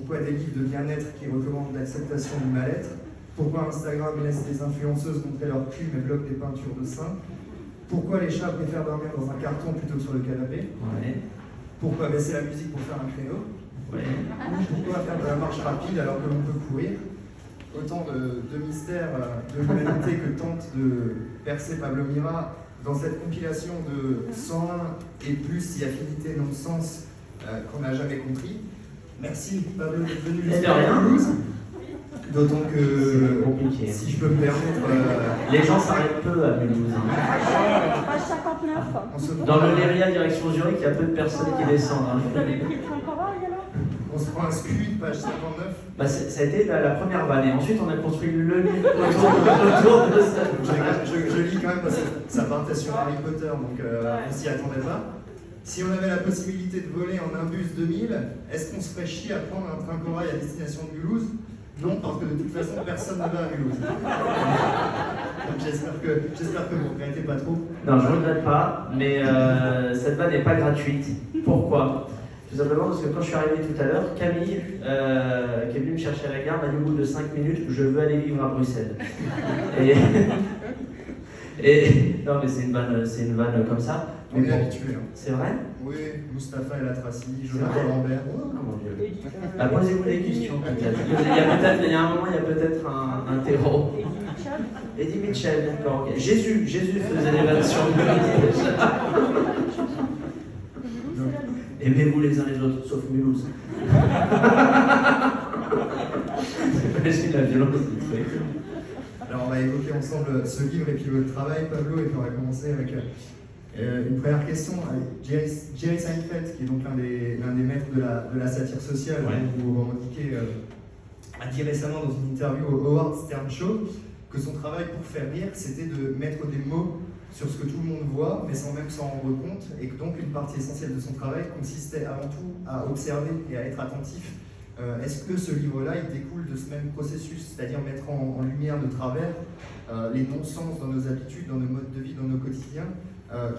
Pourquoi des livres de bien-être qui recommandent l'acceptation du mal-être? Pourquoi Instagram laisse les influenceuses montrer leur cul mais bloque des peintures de seins? Pourquoi les chats préfèrent dormir dans un carton plutôt que sur le canapé? Ouais. Pourquoi baisser la musique pour faire un créneau? Ouais. Pourquoi faire de la marche rapide alors que l'on peut courir? Autant de mystères de l'humanité que tente de percer Pablo Mira dans cette compilation de 101 et plus si affinité non-sens qu'on n'a jamais compris. Merci Pablo d'être venu jusqu'à Toulouse. D'autant que, compliqué. Si je peux me permettre... Les gens s'arrêtent peu à Mulhouse. Page 59. Dans le Léria direction Zurich, il y a peu de personnes qui descendent. Hein. Vous avez pris le train Corail alors? On se prend un squid, page 59. Bah, ça a été la première vanne. Et ensuite, on a construit le livre autour de ça. Je lis quand même parce que ça partait sur Harry Potter, donc on s'y attendait pas. Si on avait la possibilité de voler en un bus 2000, est-ce qu'on se ferait chier à prendre un train Corail à destination de Mulhouse? Non, parce que de toute façon, personne ne va à Mulhouse. Donc j'espère que vous ne regrettez pas trop. Non, je ne regrette pas, mais cette vanne n'est pas gratuite. Pourquoi? Tout simplement parce que quand je suis arrivé tout à l'heure, Camille, qui est venue me chercher à la gare, m'a dit au bout de 5 minutes, je veux aller vivre à Bruxelles. Et non, mais c'est une vanne comme ça. On est habitué. Hein. C'est vrai? Oui, Mustapha El Atrassi, Jonathan Lambert. Oh mon Dieu. Bah, posez-vous des questions peut-être. Il y a un moment, il y a peut-être un terreau. Eddie Mitchell, d'accord. Okay. Jésus faisait des vannes sur lui déjà. Aimez-vous les uns les autres, sauf Mulhouse. Imagine la violence du truc. Alors on va évoquer ensemble ce livre et puis votre travail, Pablo, et puis on va commencer avec une première question. Jerry Seinfeld, qui est donc l'un des maîtres de la satire sociale, ouais. dont vous revendiquez, a dit récemment dans une interview au Howard Stern Show que son travail pour faire rire, c'était de mettre des mots sur ce que tout le monde voit, mais sans même s'en rendre compte, et que donc une partie essentielle de son travail consistait avant tout à observer et à être attentif. Est-ce que ce livre-là, il découle de ce même processus, c'est-à-dire mettre en lumière de travers les non-sens dans nos habitudes, dans nos modes de vie, dans nos quotidiens,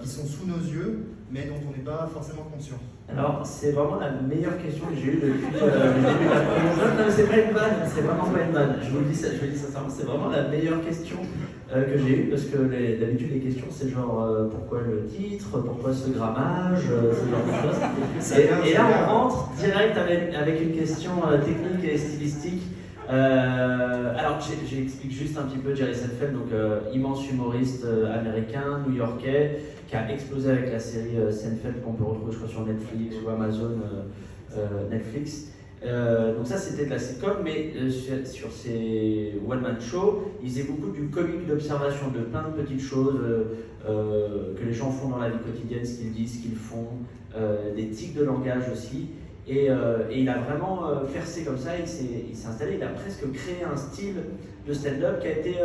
qui sont sous nos yeux, mais dont on n'est pas forcément conscient? Alors, c'est vraiment la meilleure question que j'ai eue depuis le début de la présentation. Non, c'est pas une vanne, c'est vraiment pas une vanne. Je vous le dis sincèrement, c'est vraiment la meilleure question que j'ai eue, parce que d'habitude, les questions, c'est genre pourquoi le titre, pourquoi ce grammage, ce genre de choses. Et là, on rentre direct avec une question technique et stylistique. Alors, j'explique juste un petit peu Jerry Seinfeld, donc immense humoriste américain, new-yorkais, qui a explosé avec la série Seinfeld qu'on peut retrouver, je crois, sur Netflix ou Amazon Netflix. Donc ça, c'était de la sitcom, mais sur ses one-man shows, il faisait beaucoup du comique d'observation, de plein de petites choses que les gens font dans la vie quotidienne, ce qu'ils disent, ce qu'ils font, des tics de langage aussi. Et il a vraiment percé comme ça, il s'est installé, il a presque créé un style de stand-up qui a été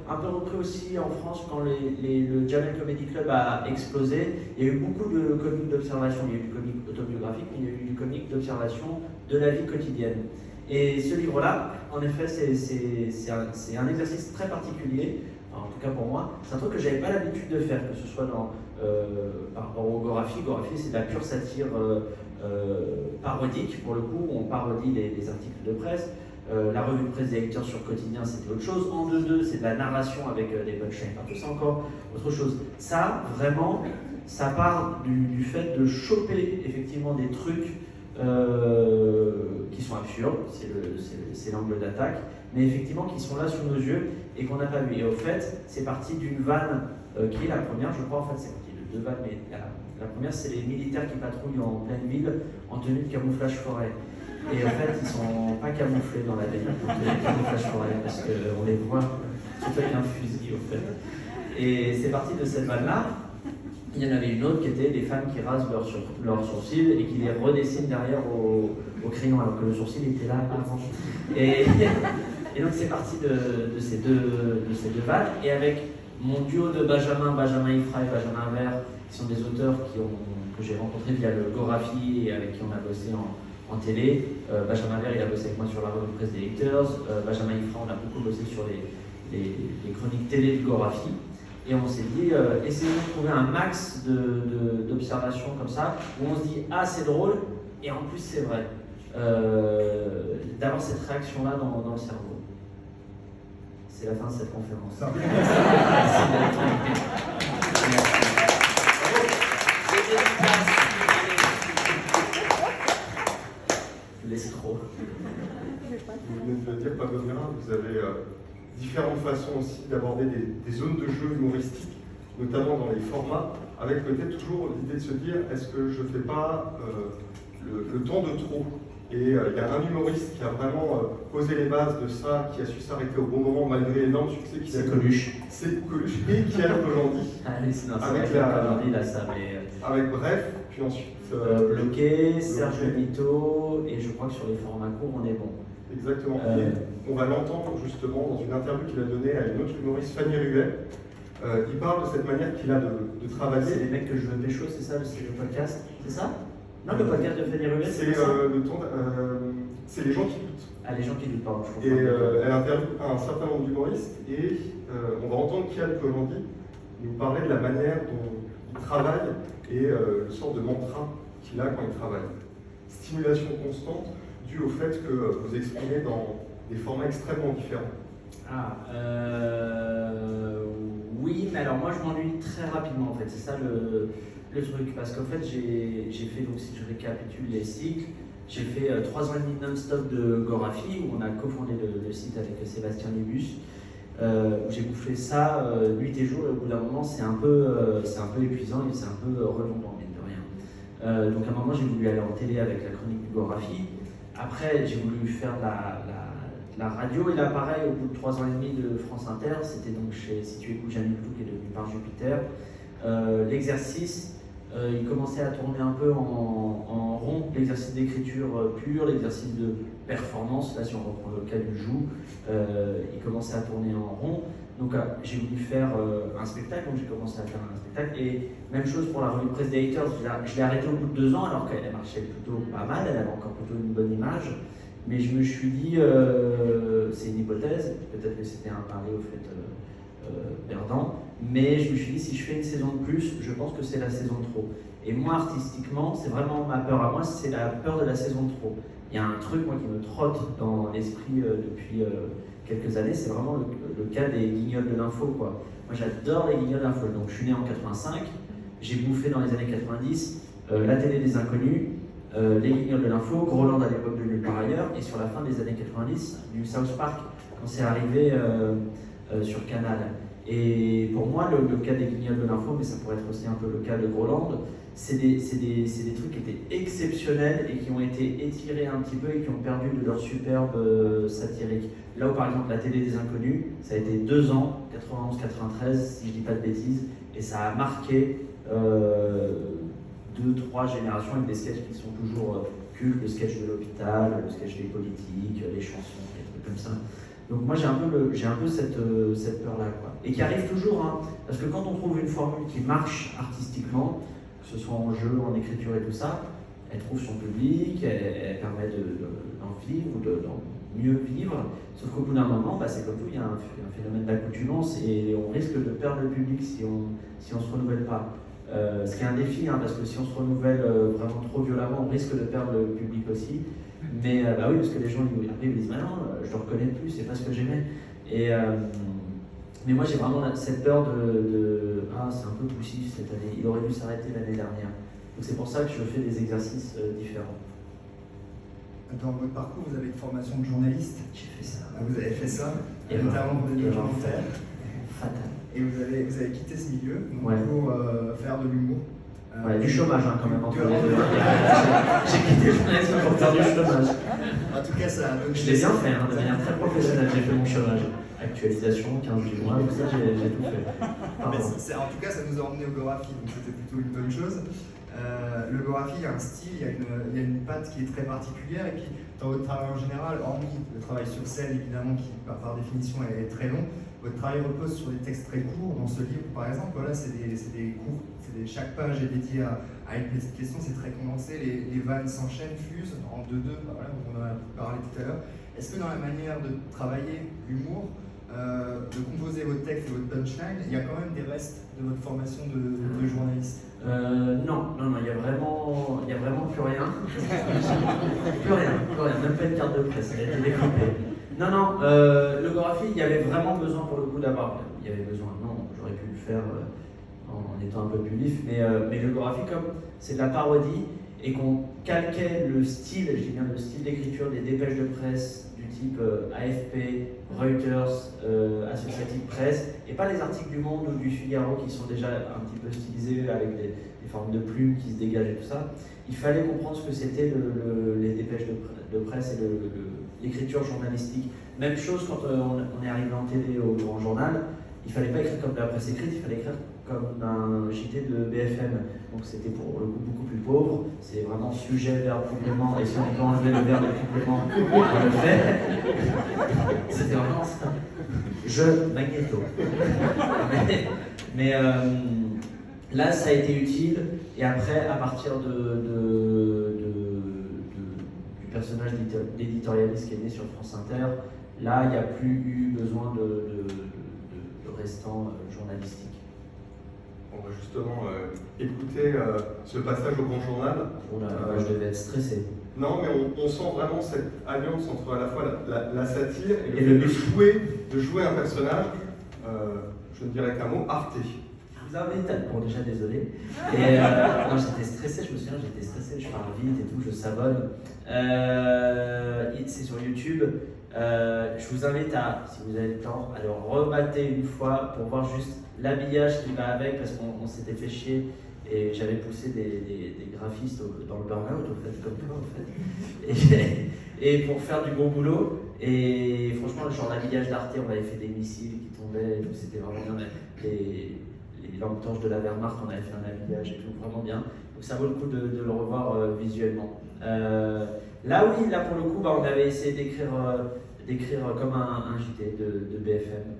un peu repris aussi en France quand le Jamel Comedy Club a explosé. Il y a eu beaucoup de comiques d'observation, il y a eu du comique autobiographique, mais il y a eu du comique d'observation de la vie quotidienne. Et ce livre-là, en effet, c'est un exercice très particulier, en tout cas pour moi. C'est un truc que je n'avais pas l'habitude de faire, que ce soit par rapport au Gorafi. Gorafi, c'est de la pure satire parodique, pour le coup, on parodie les articles de presse. La revue de presse des lecteurs sur Quotidien, c'était autre chose. En 2-2, c'est de la narration avec des punchlines partout, c'est encore autre chose. Ça, vraiment, ça part du fait de choper effectivement des trucs qui sont absurdes, c'est l'angle d'attaque, mais effectivement qui sont là sous nos yeux et qu'on n'a pas vu. Et au fait, c'est parti d'une vanne qui est la première, je crois, en fait, c'est parti de deux vannes, mais la première, c'est les militaires qui patrouillent en pleine ville en tenue de camouflage forêt. Et en fait, ils sont pas camouflés dans la ville en tenue de camouflage forêt, parce qu'on les voit, surtout avec un fusil, au fait. Et c'est parti de cette vanne-là. Il y en avait une autre qui était des femmes qui rasent leurs sourcils et qui les redessinent derrière au crayon, alors que le sourcil était là avant. Et donc c'est parti de ces deux vannes, et avec mon duo de Benjamin Ifra et Benjamin Vert, qui sont des auteurs que j'ai rencontrés via le Gorafi et avec qui on a bossé en télé. Benjamin Vert, il a bossé avec moi sur la revue de presse des lecteurs. Benjamin Ifra, on a beaucoup bossé sur les chroniques télé du Gorafi. Et on s'est dit, essayons de trouver un max d'observations comme ça, où on se dit, ah c'est drôle, et en plus c'est vrai. d'avoir cette réaction-là dans le cerveau. C'est la fin de cette conférence. Ça. Je vous laisse trop. Vous venez de le dire, Pablo Vera, vous avez différentes façons aussi d'aborder des zones de jeu humoristiques, notamment dans les formats, avec peut-être toujours l'idée de se dire, est-ce que je ne fais pas le temps de trop? Et il y a un humoriste qui a vraiment posé les bases de ça, qui a su s'arrêter au bon moment malgré l'énorme succès qu'il a eu. C'est Coluche. C'est Coluche et qui a aujourd'hui. Allez, c'est Avec aujourd'hui, là, ça, mais... Avec Bref, puis ensuite. Bloqué, Serge Mito, et je crois que sur les formats courts, on est bon. Exactement. Et on va l'entendre justement dans une interview qu'il a donnée à une autre humoriste, Fanny Ruet. Il parle de cette manière qu'il a de travailler. C'est les mecs que je veux pécho, c'est ça, c'est le podcast? C'est ça? Non, le podcast de Fanny Ruet, c'est c'est les gens qui doutent. Ah, les gens qui doutent, pardon, je Et comprends. elle interviewe un certain nombre d'humoristes et on va entendre Kian aujourd'hui nous parler de la manière dont il travaille et le sort de mantra qu'il a quand il travaille. Stimulation constante due au fait que vous exprimez dans des formats extrêmement différents. Oui, mais alors moi je m'ennuie très rapidement en fait, c'est ça le truc, parce qu'en fait j'ai fait, donc si je récapitule les cycles, j'ai fait 3 ans et demi non-stop de Gorafi, où on a cofondé le site avec Sébastien Libus, où j'ai bouffé ça nuit et jour, et au bout d'un moment c'est un peu épuisant et c'est un peu redondant, mine de rien. Donc à un moment j'ai voulu aller en télé avec la chronique du Gorafi, après j'ai voulu faire la radio, et là pareil, au bout de 3 ans et demi de France Inter, c'était donc chez Si tu écoutes Janine Clou qui est devenu Par Jupiter. L'exercice, il commençait à tourner un peu en rond, l'exercice d'écriture pure, l'exercice de performance, là si on reprend le cas du joug, il commençait à tourner en rond. Donc j'ai voulu faire un spectacle, donc j'ai commencé à faire un spectacle, et même chose pour la revue de presse des Haters, je l'ai arrêtée au bout de 2 ans alors qu'elle marchait plutôt pas mal, elle avait encore plutôt une bonne image. Mais je me suis dit, c'est une hypothèse, peut-être que c'était un pari au fait perdant, mais je me suis dit, si je fais une saison de plus, je pense que c'est la saison de trop. Et moi, artistiquement, c'est vraiment ma peur à moi, c'est la peur de la saison de trop. Il y a un truc, moi, qui me trotte dans l'esprit depuis quelques années, c'est vraiment le cas des guignols de l'info, quoi. Moi, j'adore les guignols d'info, donc je suis né en 85, j'ai bouffé dans les années 90 la télé des inconnus, les guignols de l'info, Groland à l'époque de Nulle part ailleurs, et sur la fin des années 90, du South Park, quand c'est arrivé sur Canal. Et pour moi, le cas des guignols de l'info, mais ça pourrait être aussi un peu le cas de Groland, c'est des trucs qui étaient exceptionnels et qui ont été étirés un petit peu et qui ont perdu de leur superbe satirique. Là où par exemple la télé des inconnus, ça a été 2 ans, 91-93, si je dis pas de bêtises, et ça a marqué 2-3 générations avec des sketchs qui sont toujours cultes, le sketch de l'hôpital, le sketch des politiques, les chansons, des trucs comme ça. Donc moi j'ai un peu cette peur-là, quoi. Et qui arrive toujours, hein, parce que quand on trouve une formule qui marche artistiquement, que ce soit en jeu, en écriture et tout ça, elle trouve son public, elle permet d'en vivre ou d'en mieux vivre, sauf qu'au bout d'un moment, c'est comme tout, il y a un phénomène d'accoutumance et on risque de perdre le public si on ne se renouvelle pas. Ce qui est un défi, hein, parce que si on se renouvelle vraiment trop violemment, on risque de perdre le public aussi. Mais oui, parce que les gens ils disent non, je le reconnais plus, c'est pas ce que j'aimais. Mais moi j'ai vraiment cette peur c'est un peu poussif cette année, il aurait dû s'arrêter l'année dernière. Donc c'est pour ça que je fais des exercices différents. Dans votre parcours, vous avez une formation de journaliste. J'ai fait ça. Vous avez fait ça, Et notamment pour des et documentaires. Fatal. Et vous avez quitté ce milieu donc pour faire de l'humour. Du chômage quand même entre les deux. J'ai quitté le journalisme pour faire du chômage. En tout cas, ça. Je l'ai bien fait, de manière très professionnelle, j'ai fait mon chômage. Actualisation, 15 du mois, tout ça, j'ai tout fait. En tout cas, ça nous a emmené au Gorafi, donc c'était plutôt une bonne chose. Le Gorafi, il y a un style, il y a une patte qui est très particulière, et puis dans votre travail en général, hormis le travail sur scène évidemment qui par définition est très long, votre travail repose sur des textes très courts. Dans ce livre par exemple, voilà, c'est des cours, chaque page est dédiée à une petite question, c'est très condensé, les vannes s'enchaînent, fusent en 2-2, voilà, on en a parlé tout à l'heure. Est-ce que dans la manière de travailler l'humour, de composer votre texte et votre punchline, il y a quand même des restes de votre formation de journaliste. Non, il y a vraiment plus rien. plus rien, même pas une carte de presse, elle a été découpée. Non, logographie, il y avait vraiment besoin pour le coup d'avoir. Il y avait besoin, non, j'aurais pu le faire en étant un peu plus vif, mais logographie, comme c'est de la parodie et qu'on calquait le style, je dis bien le style d'écriture des dépêches de presse du type AFP, Reuters, Associated Press, et pas les articles du Monde ou du Figaro qui sont déjà un petit peu stylisés avec des formes de plumes qui se dégagent et tout ça. Il fallait comprendre ce que c'était les dépêches de presse et l'écriture journalistique. Même chose quand on est arrivé en télé au Grand Journal, il fallait pas écrire comme de la presse écrite, il fallait écrire comme un JT de BFM. Donc c'était pour le coup beaucoup plus pauvre. C'est vraiment sujet, verbe, complément. Et si on peut enlever le verbe et le complément, on le fait. C'était vraiment ça. Je, magnéto. mais là, ça a été utile. Et après, à partir du personnage d'éditorialiste qui est né sur France Inter, là, il n'y a plus eu besoin de restants journalistiques. On va justement écouter ce passage au Grand Journal. Je devais être stressé. Non, mais on sent vraiment cette alliance entre à la fois la satire et le fait de jouer un personnage, je ne dirais qu'un mot, Arte. Vous avez bon, déjà désolé. Et non, j'étais stressé, je me souviens, je parle vite et tout, je savonne. C'est sur YouTube. Je vous invite à, si vous avez le temps, à le remater une fois pour voir juste l'habillage qui va avec, parce qu'on s'était fait chier et j'avais poussé des graphistes dans le burn-out, au fait, comme toi, en fait. Et pour faire du bon boulot. Et franchement, genre l'habillage d'Arte, on avait fait des missiles qui tombaient, c'était vraiment bien. Les lampes torches de la Wehrmacht, on avait fait un habillage et tout, vraiment bien. Donc ça vaut le coup de le revoir visuellement. Là pour le coup, on avait essayé d'écrire comme un JT de BFM,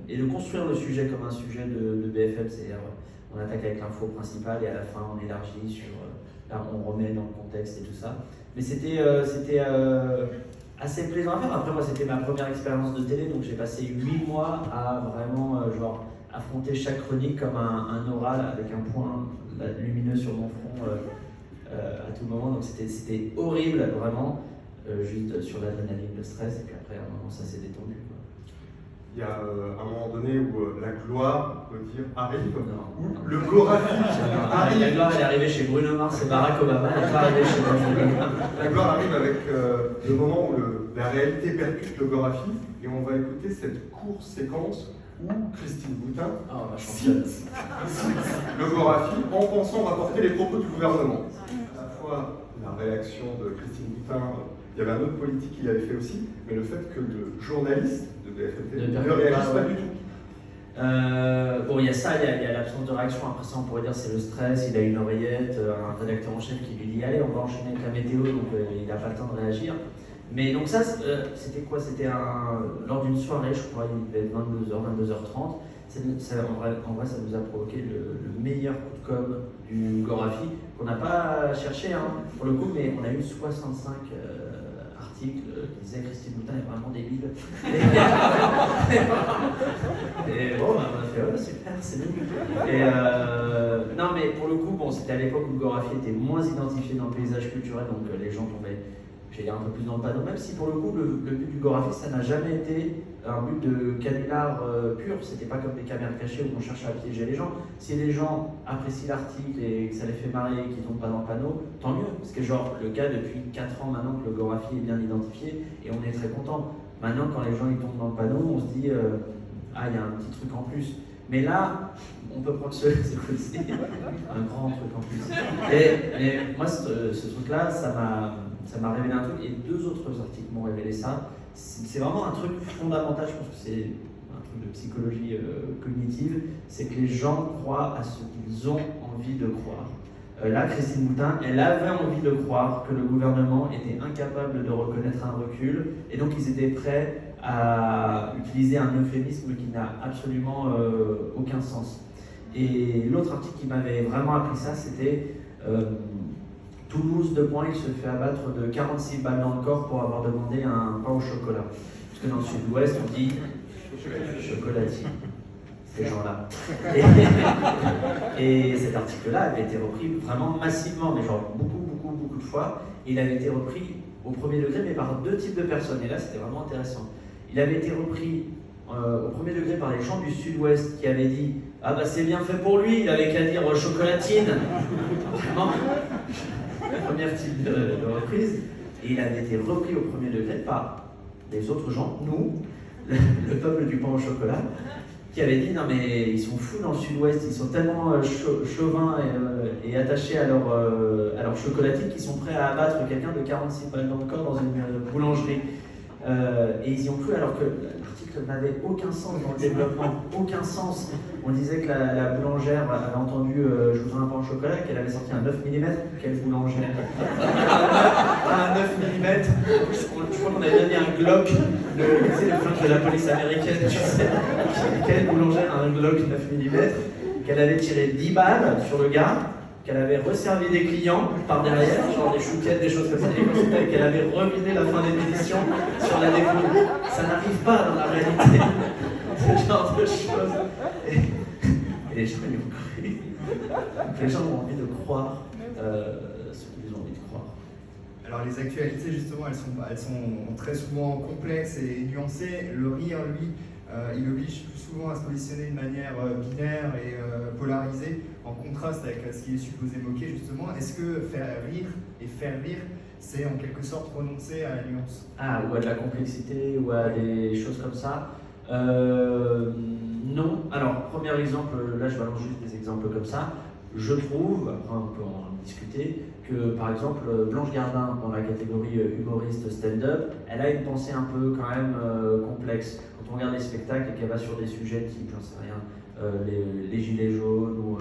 et de construire le sujet comme un sujet de BFM, c'est-à-dire on attaque avec l'info principale et à la fin on élargit là on remet dans le contexte et tout ça. Mais c'était assez plaisant à faire. Après moi c'était ma première expérience de télé, donc j'ai passé 8 mois à vraiment affronter chaque chronique comme un oral avec un point lumineux sur mon front à tout moment, donc c'était horrible vraiment, juste sur l'adrénaline, le stress, et puis après à un moment ça s'est détendu. Il y a un moment donné où la gloire, on peut dire, arrive, Non. le gloraphie arrive. La gloire elle est arrivée chez Bruno Mars et Barack Obama, elle n'est pas arrivée chez moi. La gloire arrive avec le moment où la réalité percute le gloraphie, et on va écouter cette courte séquence où Christine Boutin cite le gloraphie en pensant rapporter les propos du gouvernement. À la fois la réaction de Christine Boutin, il y avait un autre politique qui l'avait fait aussi, mais le fait que le journaliste de BFM ne réagisse pas du tout. Bon, il y a ça, il y a l'absence de réaction. Après ça, on pourrait dire c'est le stress, il a une oreillette, un rédacteur en chef qui lui dit allez, on va enchaîner avec la météo, donc il n'a pas le temps de réagir. Mais donc ça, c'était quoi? C'était lors d'une soirée, je crois, il devait être 22h, 22h30. En vrai, ça nous a provoqué le meilleur coup de com' du Gorafi, qu'on n'a pas cherché pour le coup, mais on a eu 65 articles qui disaient Christine Boutin est vraiment débile. Et bon, on a fait oh, super, c'est bien. Et non, mais pour le coup, c'était à l'époque où le Gorafi était moins identifié dans le paysage culturel, donc les gens tombaient. J'allais un peu plus dans le panneau, même si pour le coup, le but du Gorafi, ça n'a jamais été un but de canular pur. C'était pas comme des caméras cachées où on cherche à piéger les gens. Si les gens apprécient l'article et que ça les fait marrer et qu'ils tombent pas dans le panneau, tant mieux. C'est le cas depuis 4 ans maintenant que le Gorafi est bien identifié et on est très content. Maintenant, quand les gens ils tombent dans le panneau, on se dit il y a un petit truc en plus. Mais là, on peut prendre ce coup-ci, un grand truc en plus. Et moi, ce truc-là, ça m'a révélé un truc, et 2 autres articles m'ont révélé ça. C'est vraiment un truc fondamental, je pense que c'est un truc de psychologie cognitive, c'est que les gens croient à ce qu'ils ont envie de croire. Là, Christine Boutin, elle avait envie de croire que le gouvernement était incapable de reconnaître un recul, et donc ils étaient prêts à utiliser un euphémisme qui n'a absolument aucun sens. Et l'autre article qui m'avait vraiment appris ça, c'était Toulouse, 2 points, il se fait abattre de 46 balles dans le corps pour avoir demandé un pain au chocolat. Parce que dans le sud-ouest, on dit Chocolatine. Ces gens-là. Et cet article-là avait été repris vraiment massivement, mais genre beaucoup de fois. Il avait été repris au premier degré, mais par deux types de personnes. Et là, c'était vraiment intéressant. Il avait été repris au premier degré par les gens du Sud-Ouest qui avaient dit « Ah bah c'est bien fait pour lui, il avait qu'à dire chocolatine ». Vraiment, premier type de reprise. Et il avait été repris au premier degré par les autres gens, nous, le peuple du pain au chocolat, qui avait dit non mais ils sont fous dans le Sud-Ouest, ils sont tellement chauvins et attachés à leur chocolatine qu'ils sont prêts à abattre quelqu'un de 46 balles dans le corps dans une boulangerie. Et ils y ont cru alors que l'article n'avait aucun sens dans le développement, aucun sens. On disait que la boulangère avait entendu je voudrais un pain au chocolat, qu'elle avait sorti un 9 mm. Quelle boulangère? Un 9 mm. Je crois qu'on avait donné un Glock, tu sais, le flingue de la police américaine, tu sais. Quelle boulangère a un Glock 9 mm, qu'elle avait tiré 10 balles sur le gars, qu'elle avait resservi des clients par derrière, genre des chouquettes, des choses comme ça, et qu'elle avait revidé la fin d'édition sur la déco. Ça n'arrive pas dans la réalité, ce genre de choses. Et les gens, ils ont cru. Les gens ont envie de croire ce qu'ils ont envie de croire. Alors les actualités, justement, elles sont très souvent complexes et nuancées. Le rire, lui, il oblige plus souvent à se positionner de manière binaire et polarisée, en contraste avec ce qui est supposé moquer, justement. Est-ce que faire rire et faire rire, c'est en quelque sorte renoncer à la nuance? Ah, ou à de la complexité, ou à des choses comme ça. Non. Alors, premier exemple, là je balance juste des exemples comme ça. Je trouve, après on peut en discuter, que par exemple Blanche Gardin, dans la catégorie humoriste stand-up, elle a une pensée un peu quand même complexe. Quand on regarde les spectacles et qu'elle va sur des sujets type, j'en sais rien, les gilets jaunes ou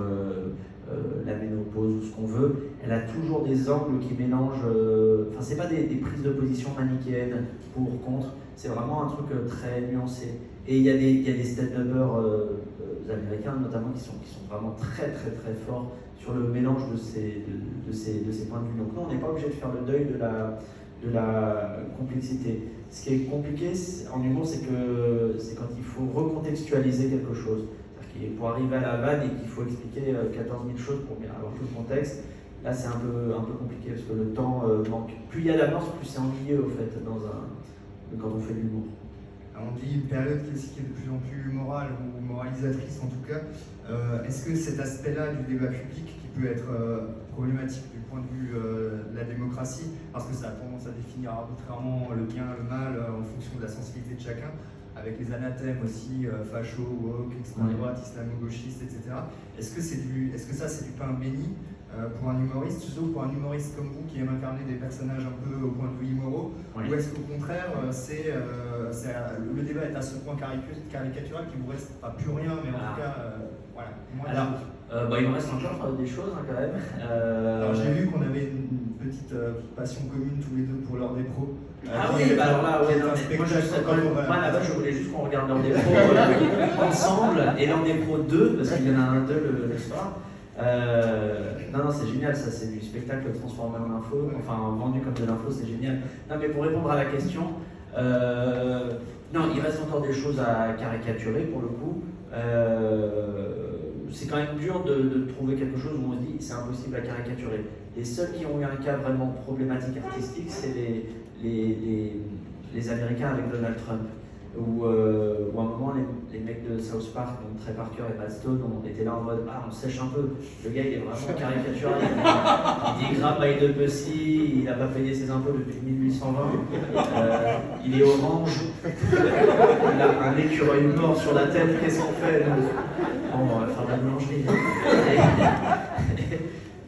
la ménopause ou ce qu'on veut, elle a toujours des angles qui mélangent. Enfin, c'est pas des prises de position manichéennes pour ou contre, c'est vraiment un truc très nuancé. Et il y a des stand-uppers américains notamment qui sont vraiment très forts sur le mélange de ces points de vue. Donc nous, on n'est pas obligé de faire le deuil de la complexité. Ce qui est compliqué en humour, c'est quand il faut recontextualiser quelque chose. C'est-à-dire qu'il pour arriver à la vanne et qu'il faut expliquer 14 000 choses pour bien avoir tout le contexte. Là, c'est un peu compliqué parce que le temps manque. Plus il y a d'amorce, plus c'est ennuyeux au fait quand on fait de l'humour. On dit une période qui est de plus en plus morale ou moralisatrice en tout cas. Est-ce que cet aspect-là du débat public qui peut être problématique du point de vue de la démocratie, parce que ça a tendance à définir arbitrairement le bien, le mal en fonction de la sensibilité de chacun, avec les anathèmes aussi, facho, woke, extrême droite, islamo-gauchiste, etc. Est-ce que ça c'est du pain béni pour un humoriste, surtout pour un humoriste comme vous qui aime incarner des personnages un peu au point de vue immoraux, ou est-ce qu'au contraire le débat est à ce point caricatural qu'il ne vous reste pas plus rien, mais en tout cas, voilà. Alors, il me reste encore des choses quand même. Alors j'ai vu qu'on avait une petite passion commune tous les deux pour l'heure des pros. Ah oui, bah alors là, ouais, moi là-bas je voulais juste qu'on regarde l'heure des pros ensemble, et l'heure des pros 2, parce qu'il y en a un 2 le soir. Non, c'est génial, ça c'est du spectacle transformé en info, enfin vendu comme de l'info, c'est génial. Non, mais pour répondre à la question, non, il reste encore des choses à caricaturer pour le coup. C'est quand même dur de trouver quelque chose où on se dit c'est impossible à caricaturer. Les seuls qui ont eu un cas vraiment problématique artistique, c'est les Américains avec Donald Trump. Où à un moment, les mecs de South Park, donc Trey Parker et Matt Stone, on était là en mode on sèche un peu. Le gars, il est vraiment caricatural. Il dit grab by the pussy, il n'a pas payé ses impôts depuis 1820. Il est orange. Il a un écureuil mort sur la tête. Qu'est-ce qu'on fait? Bon, on va faire de la boulangerie.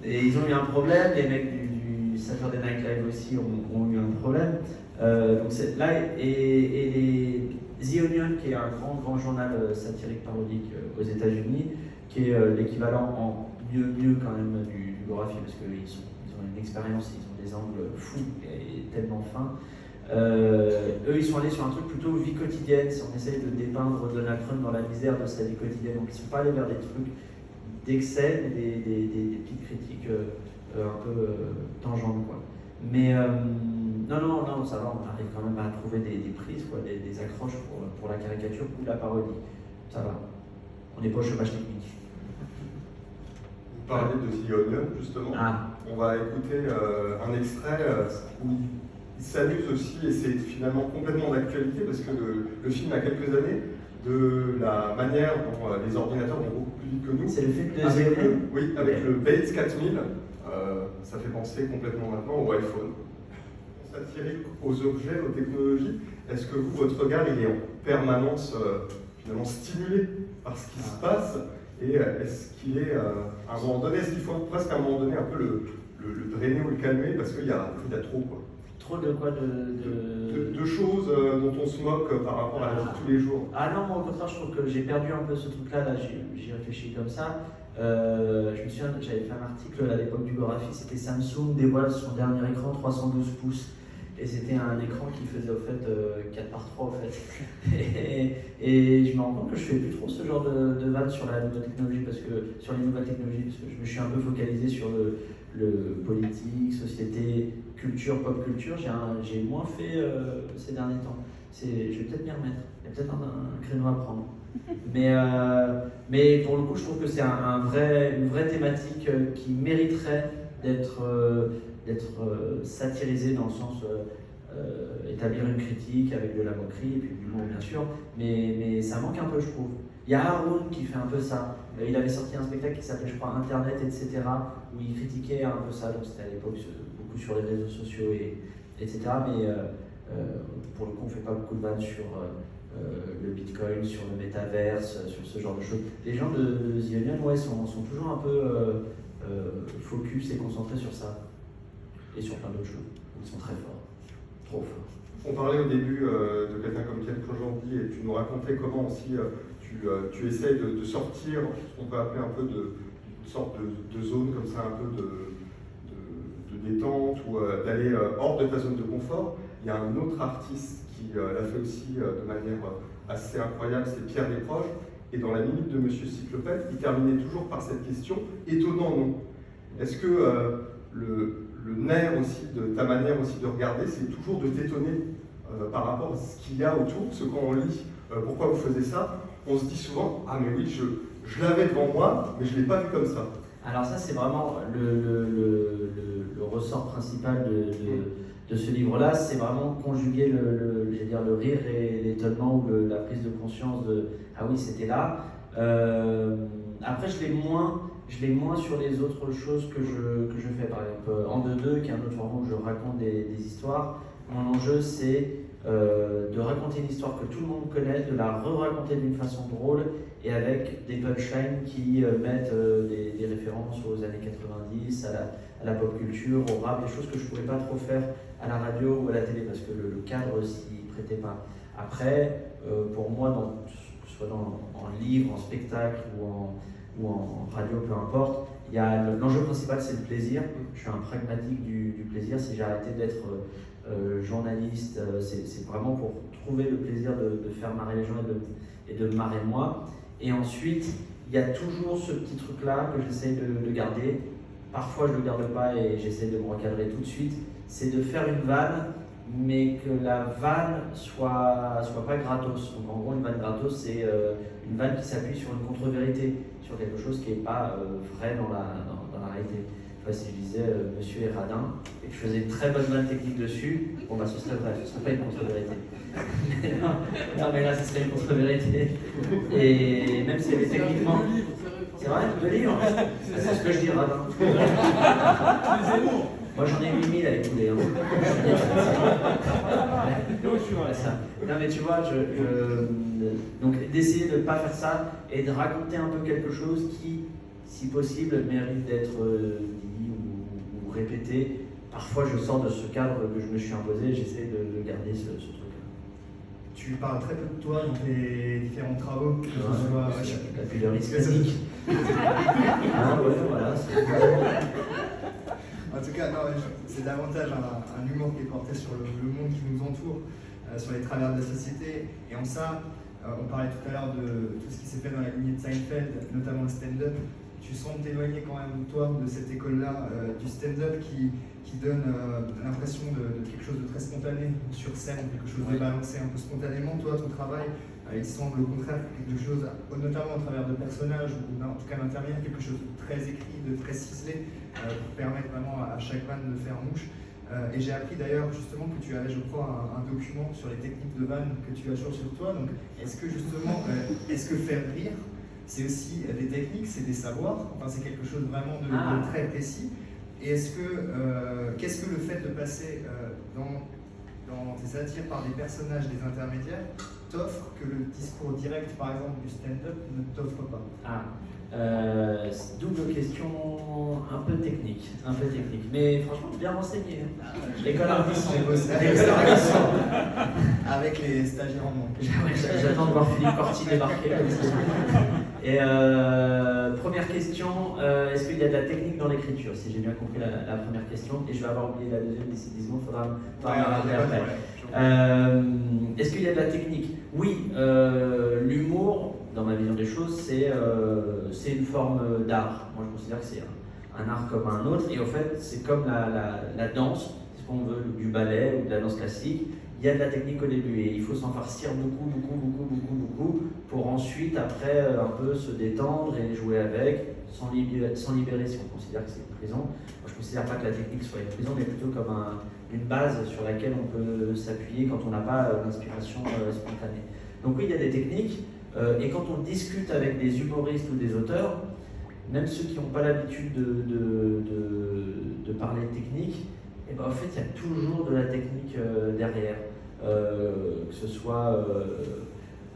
Et ils ont eu un problème. Les mecs du Saturday Night Live aussi ont eu un problème. Donc là, et The Onion, qui est un grand journal satirique parodique aux États-Unis, qui est l'équivalent en mieux quand même du Gorafi, parce qu'ils ont une expérience, ils ont des angles fous et tellement fins. Eux, ils sont allés sur un truc plutôt vie quotidienne, si on essaye de dépeindre Donald Trump dans la misère de sa vie quotidienne. Donc ils ne sont pas allés vers des trucs d'excès, mais des petites critiques un peu tangentes, quoi. Mais non, ça va, on arrive quand même à trouver des prises, quoi, des accroches pour la caricature ou la parodie. Ça va. On n'est pas au chômage technique. Vous parlez de The Onion, justement. Ah. On va écouter un extrait où il s'amuse aussi, et c'est finalement complètement d'actualité, parce que le film a quelques années, de la manière dont les ordinateurs vont beaucoup plus vite que nous. C'est le film de avec The Onion. Oui, avec le Bates 4000, ça fait penser complètement maintenant au iPhone. Satirique aux objets, aux technologies, est-ce que vous, votre regard, il est en permanence finalement stimulé par ce qui se passe, et est-ce qu'il est, à un moment donné, est-ce qu'il faut presque à un moment donné un peu le drainer ou le calmer, parce qu'il y a trop, quoi. Trop de quoi De choses dont on se moque par rapport à la vie de tous les jours. Ah non, moi au contraire, je trouve que j'ai perdu un peu ce truc-là, j'y réfléchis comme ça. Je me souviens, j'avais fait un article à l'époque du Gorafi, c'était Samsung dévoile son dernier écran 312 pouces. Et c'était un écran qui faisait au fait 4:3 au fait. Et je me rends compte que je fais plus trop ce genre de vannes sur la nouvelle technologie, sur les nouvelles technologies, parce que je me suis un peu focalisé sur le politique, société, culture, pop culture. J'ai moins fait ces derniers temps. Je vais peut-être m'y remettre. Il y a peut-être un créneau à prendre. Mais pour le coup, je trouve que c'est une vraie thématique qui mériterait d'être satirisée dans le sens établir une critique avec de la moquerie et puis du l'humour bien sûr, mais ça manque un peu, je trouve. Il y a Haroun qui fait un peu ça. Il avait sorti un spectacle qui s'appelait, je crois, Internet, etc., où il critiquait un peu ça. Donc c'était à l'époque beaucoup sur les réseaux sociaux, etc. Mais pour le coup, on ne fait pas beaucoup de vannes sur le Bitcoin, sur le métaverse, sur ce genre de choses. Les gens de The Onion, ouais, sont toujours un peu focus et concentrés sur ça. Et sur plein d'autres choses. Ils sont très forts. Trop forts. On parlait au début de quelqu'un comme Ken Kojandi, et tu nous racontais comment aussi tu essayes de sortir ce qu'on peut appeler un peu de sorte de zone comme ça, un peu de détente, ou d'aller hors de ta zone de confort. Il y a un autre artiste qui l'a fait aussi de manière assez incroyable, c'est Pierre Desproges. Et dans la minute de Monsieur Cyclopède, il terminait toujours par cette question, étonnant non. Est-ce que le nerf aussi de ta manière aussi de regarder, c'est toujours de t'étonner par rapport à ce qu'il y a autour, parce que quand on lit pourquoi vous faisiez ça, on se dit souvent ah mais oui, je l'avais devant moi, mais je ne l'ai pas vu comme ça. Alors ça c'est vraiment le ressort principal de ce livre-là, c'est vraiment conjuguer le rire et l'étonnement ou la prise de conscience de ah oui c'était là. Après je l'ai moins sur les autres choses que je fais. Par exemple, En 2-2, qui est un autre format où je raconte des histoires, mon enjeu c'est de raconter une histoire que tout le monde connaît, de la re-raconter d'une façon drôle et avec des punchlines qui mettent des références aux années 90, à la pop culture, au rap, des choses que je ne pouvais pas trop faire à la radio ou à la télé parce que le cadre s'y prêtait pas. Après, pour moi, que ce soit en livre, en spectacle ou en radio, peu importe, l'enjeu principal c'est le plaisir. Je suis un pragmatique du plaisir. Si j'ai arrêté d'être journaliste, c'est vraiment pour trouver le plaisir de faire marrer les gens et de me marrer moi. Et ensuite, il y a toujours ce petit truc-là que j'essaie de garder. Parfois, je ne le garde pas et j'essaie de me recadrer tout de suite. C'est de faire une vanne, mais que la vanne soit pas gratos. Donc, en gros, une vanne gratos, c'est une vanne qui s'appuie sur une contre-vérité, sur quelque chose qui n'est pas vrai dans la réalité. Si je disais Monsieur est radin et que je faisais une très bonne vanne technique dessus, bon bah ce serait vrai, ce serait pas une contre-vérité. non mais là ce serait une contre-vérité. Et même si elle est techniquement. C'est vrai, de livres. C'est ce que je dis radin. Moi j'en ai 8000 à écouler. Non mais tu vois, donc d'essayer de ne pas faire ça et de raconter un peu quelque chose qui, si possible, mérite d'être dit ou répété. Parfois, je sors de ce cadre que je me suis imposé, j'essaie de garder ce truc-là. Tu parles très peu de toi dans tes différents travaux, que ce soit... La pudeur hispanique. Ah ouais, voilà. En tout cas, non, c'est davantage un humour qui est porté sur le monde qui nous entoure, sur les travers de la société. Et en ça, on parlait tout à l'heure de tout ce qui s'est fait dans la lignée de Seinfeld, notamment le stand-up. Tu sens t'éloigner quand même, toi, de cette école-là, du stand-up qui qui donne l'impression de quelque chose de très spontané sur scène, quelque chose de balancé un peu spontanément. Toi, ton travail, il semble au contraire quelque chose, notamment au travers de personnages, ou en tout cas d'intervenir, quelque chose de très écrit, de très ciselé, pour permettre vraiment à chaque vanne de faire mouche. Et j'ai appris d'ailleurs justement que tu avais, je crois, un document sur les techniques de vanne que tu as sur toi. Donc, est-ce que justement, est-ce que faire rire, c'est aussi des techniques, c'est des savoirs, enfin c'est quelque chose vraiment de très précis. Et est-ce que, qu'est-ce que le fait de passer dans tes satires par des personnages, des intermédiaires, t'offre que le discours direct, par exemple, du stand-up ne t'offre pas? Double question un peu technique, mais franchement bien renseigné. L'école artiste, j'ai bossé avec les stagiaires en manque. J'attends de voir Philippe Corti débarquer. Et première question, est-ce qu'il y a de la technique dans l'écriture? Si j'ai bien compris la première question, et je vais avoir oublié la deuxième d'ici 10 secondes, il faudra me rappeler après. Est-ce qu'il y a de la technique? Oui, l'humour, dans ma vision des choses, c'est une forme d'art. Moi, je considère que c'est un art comme un autre. Et au fait, c'est comme la danse, si on veut, du ballet ou de la danse classique. Il y a de la technique au début et il faut s'en farcir beaucoup pour ensuite, après, un peu se détendre et jouer avec, sans libérer si on considère que c'est une prison. Moi, je ne considère pas que la technique soit une prison, mais plutôt comme une base sur laquelle on peut s'appuyer quand on n'a pas l'inspiration spontanée. Donc oui, il y a des techniques. Et quand on discute avec des humoristes ou des auteurs, même ceux qui n'ont pas l'habitude de parler technique, et ben, en fait, il y a toujours de la technique derrière. Que ce soit.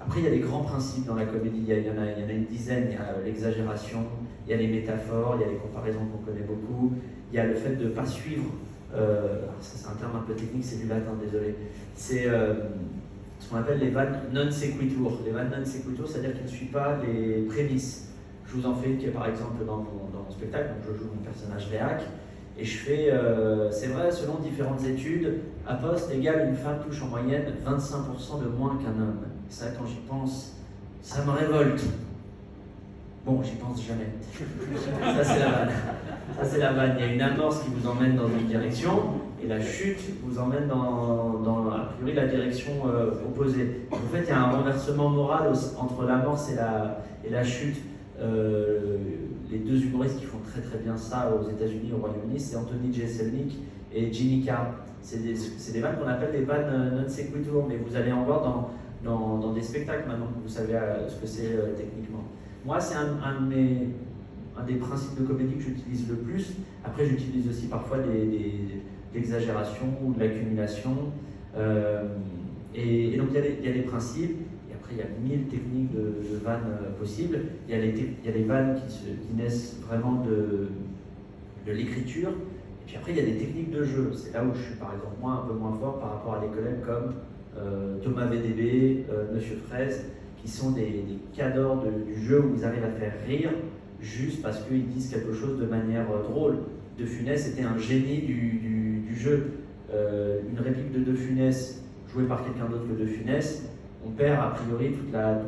Après, il y a des grands principes dans la comédie, il y en a une dizaine. Il y a l'exagération, il y a les métaphores, il y a les comparaisons qu'on connaît beaucoup, il y a le fait de ne pas suivre. Ça, c'est un terme un peu technique, c'est du latin, désolé. C'est ce qu'on appelle les vannes non sequitur. Les vannes non sequitur, c'est-à-dire qu'ils ne suivent pas les prémices. Je vous en fais une qui est par exemple dans mon spectacle, donc je joue mon personnage Réac, et je fais, c'est vrai, selon différentes études, à poste égale, une femme touche en moyenne 25% de moins qu'un homme. Ça, quand j'y pense, ça me révolte. Bon, j'y pense jamais. Ça, c'est la vanne. Ça, c'est la vanne. Il y a une amorce qui vous emmène dans une direction, et la chute vous emmène dans a priori, la direction opposée. En fait, il y a un renversement moral entre l'amorce et la chute. Les deux humoristes qui font très bien ça aux États-Unis et au Royaume-Uni, c'est Anthony Jeselnik et Jimmy Carr. C'est des vannes qu'on appelle des vannes non sequitur, mais vous allez en voir dans des spectacles maintenant que vous savez ce que c'est techniquement. Moi, c'est un des principes de comédie que j'utilise le plus. Après, j'utilise aussi parfois l'exagération ou de l'accumulation. Et donc, il y a des principes. Il y a 1000 techniques de vannes possibles. Il y a les vannes qui naissent vraiment de l'écriture. Et puis après, il y a des techniques de jeu. C'est là où je suis, par exemple, moi, un peu moins fort par rapport à des collègues comme Thomas VDB, Monsieur Fraise, qui sont des cadors du jeu où ils arrivent à faire rire juste parce qu'ils disent quelque chose de manière drôle. De Funès était un génie du jeu. Une réplique de De Funès jouée par quelqu'un d'autre que De Funès, on perd a priori toute la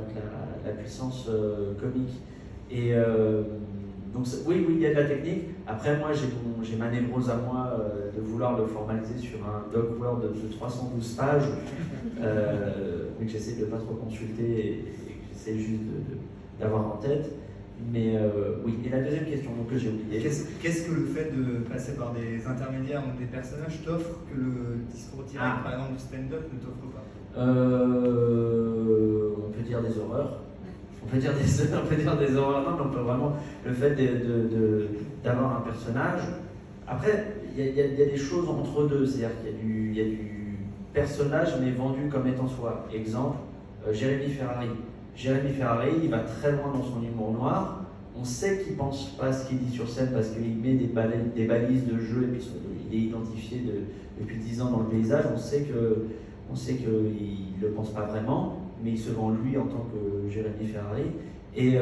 puissance comique. Et donc oui, il y a de la technique. Après, moi, j'ai ma névrose à moi de vouloir le formaliser sur un doc Word de 312 pages, mais que j'essaie de ne pas trop consulter et que j'essaie juste d'avoir en tête. Mais oui, et la deuxième question que j'ai oubliée. Qu'est-ce que le fait de passer par des intermédiaires, donc des personnages, t'offre que le discours direct, par exemple, du stand-up ne t'offre pas? On peut dire des horreurs. On peut dire des horreurs. Non, mais on peut vraiment. Le fait d'avoir un personnage. Après, il y a des choses entre deux. C'est-à-dire qu'il y a du personnage, mais vendu comme étant soi. Exemple, Jérémy Ferrari. Jérémy Ferrari, il va très loin dans son humour noir. On sait qu'il ne pense pas ce qu'il dit sur scène parce qu'il met des balises de jeu et puis il est identifié depuis 10 ans dans le paysage. On sait qu'il ne le pense pas vraiment, mais il se vend lui en tant que Jérémy Ferrari. Et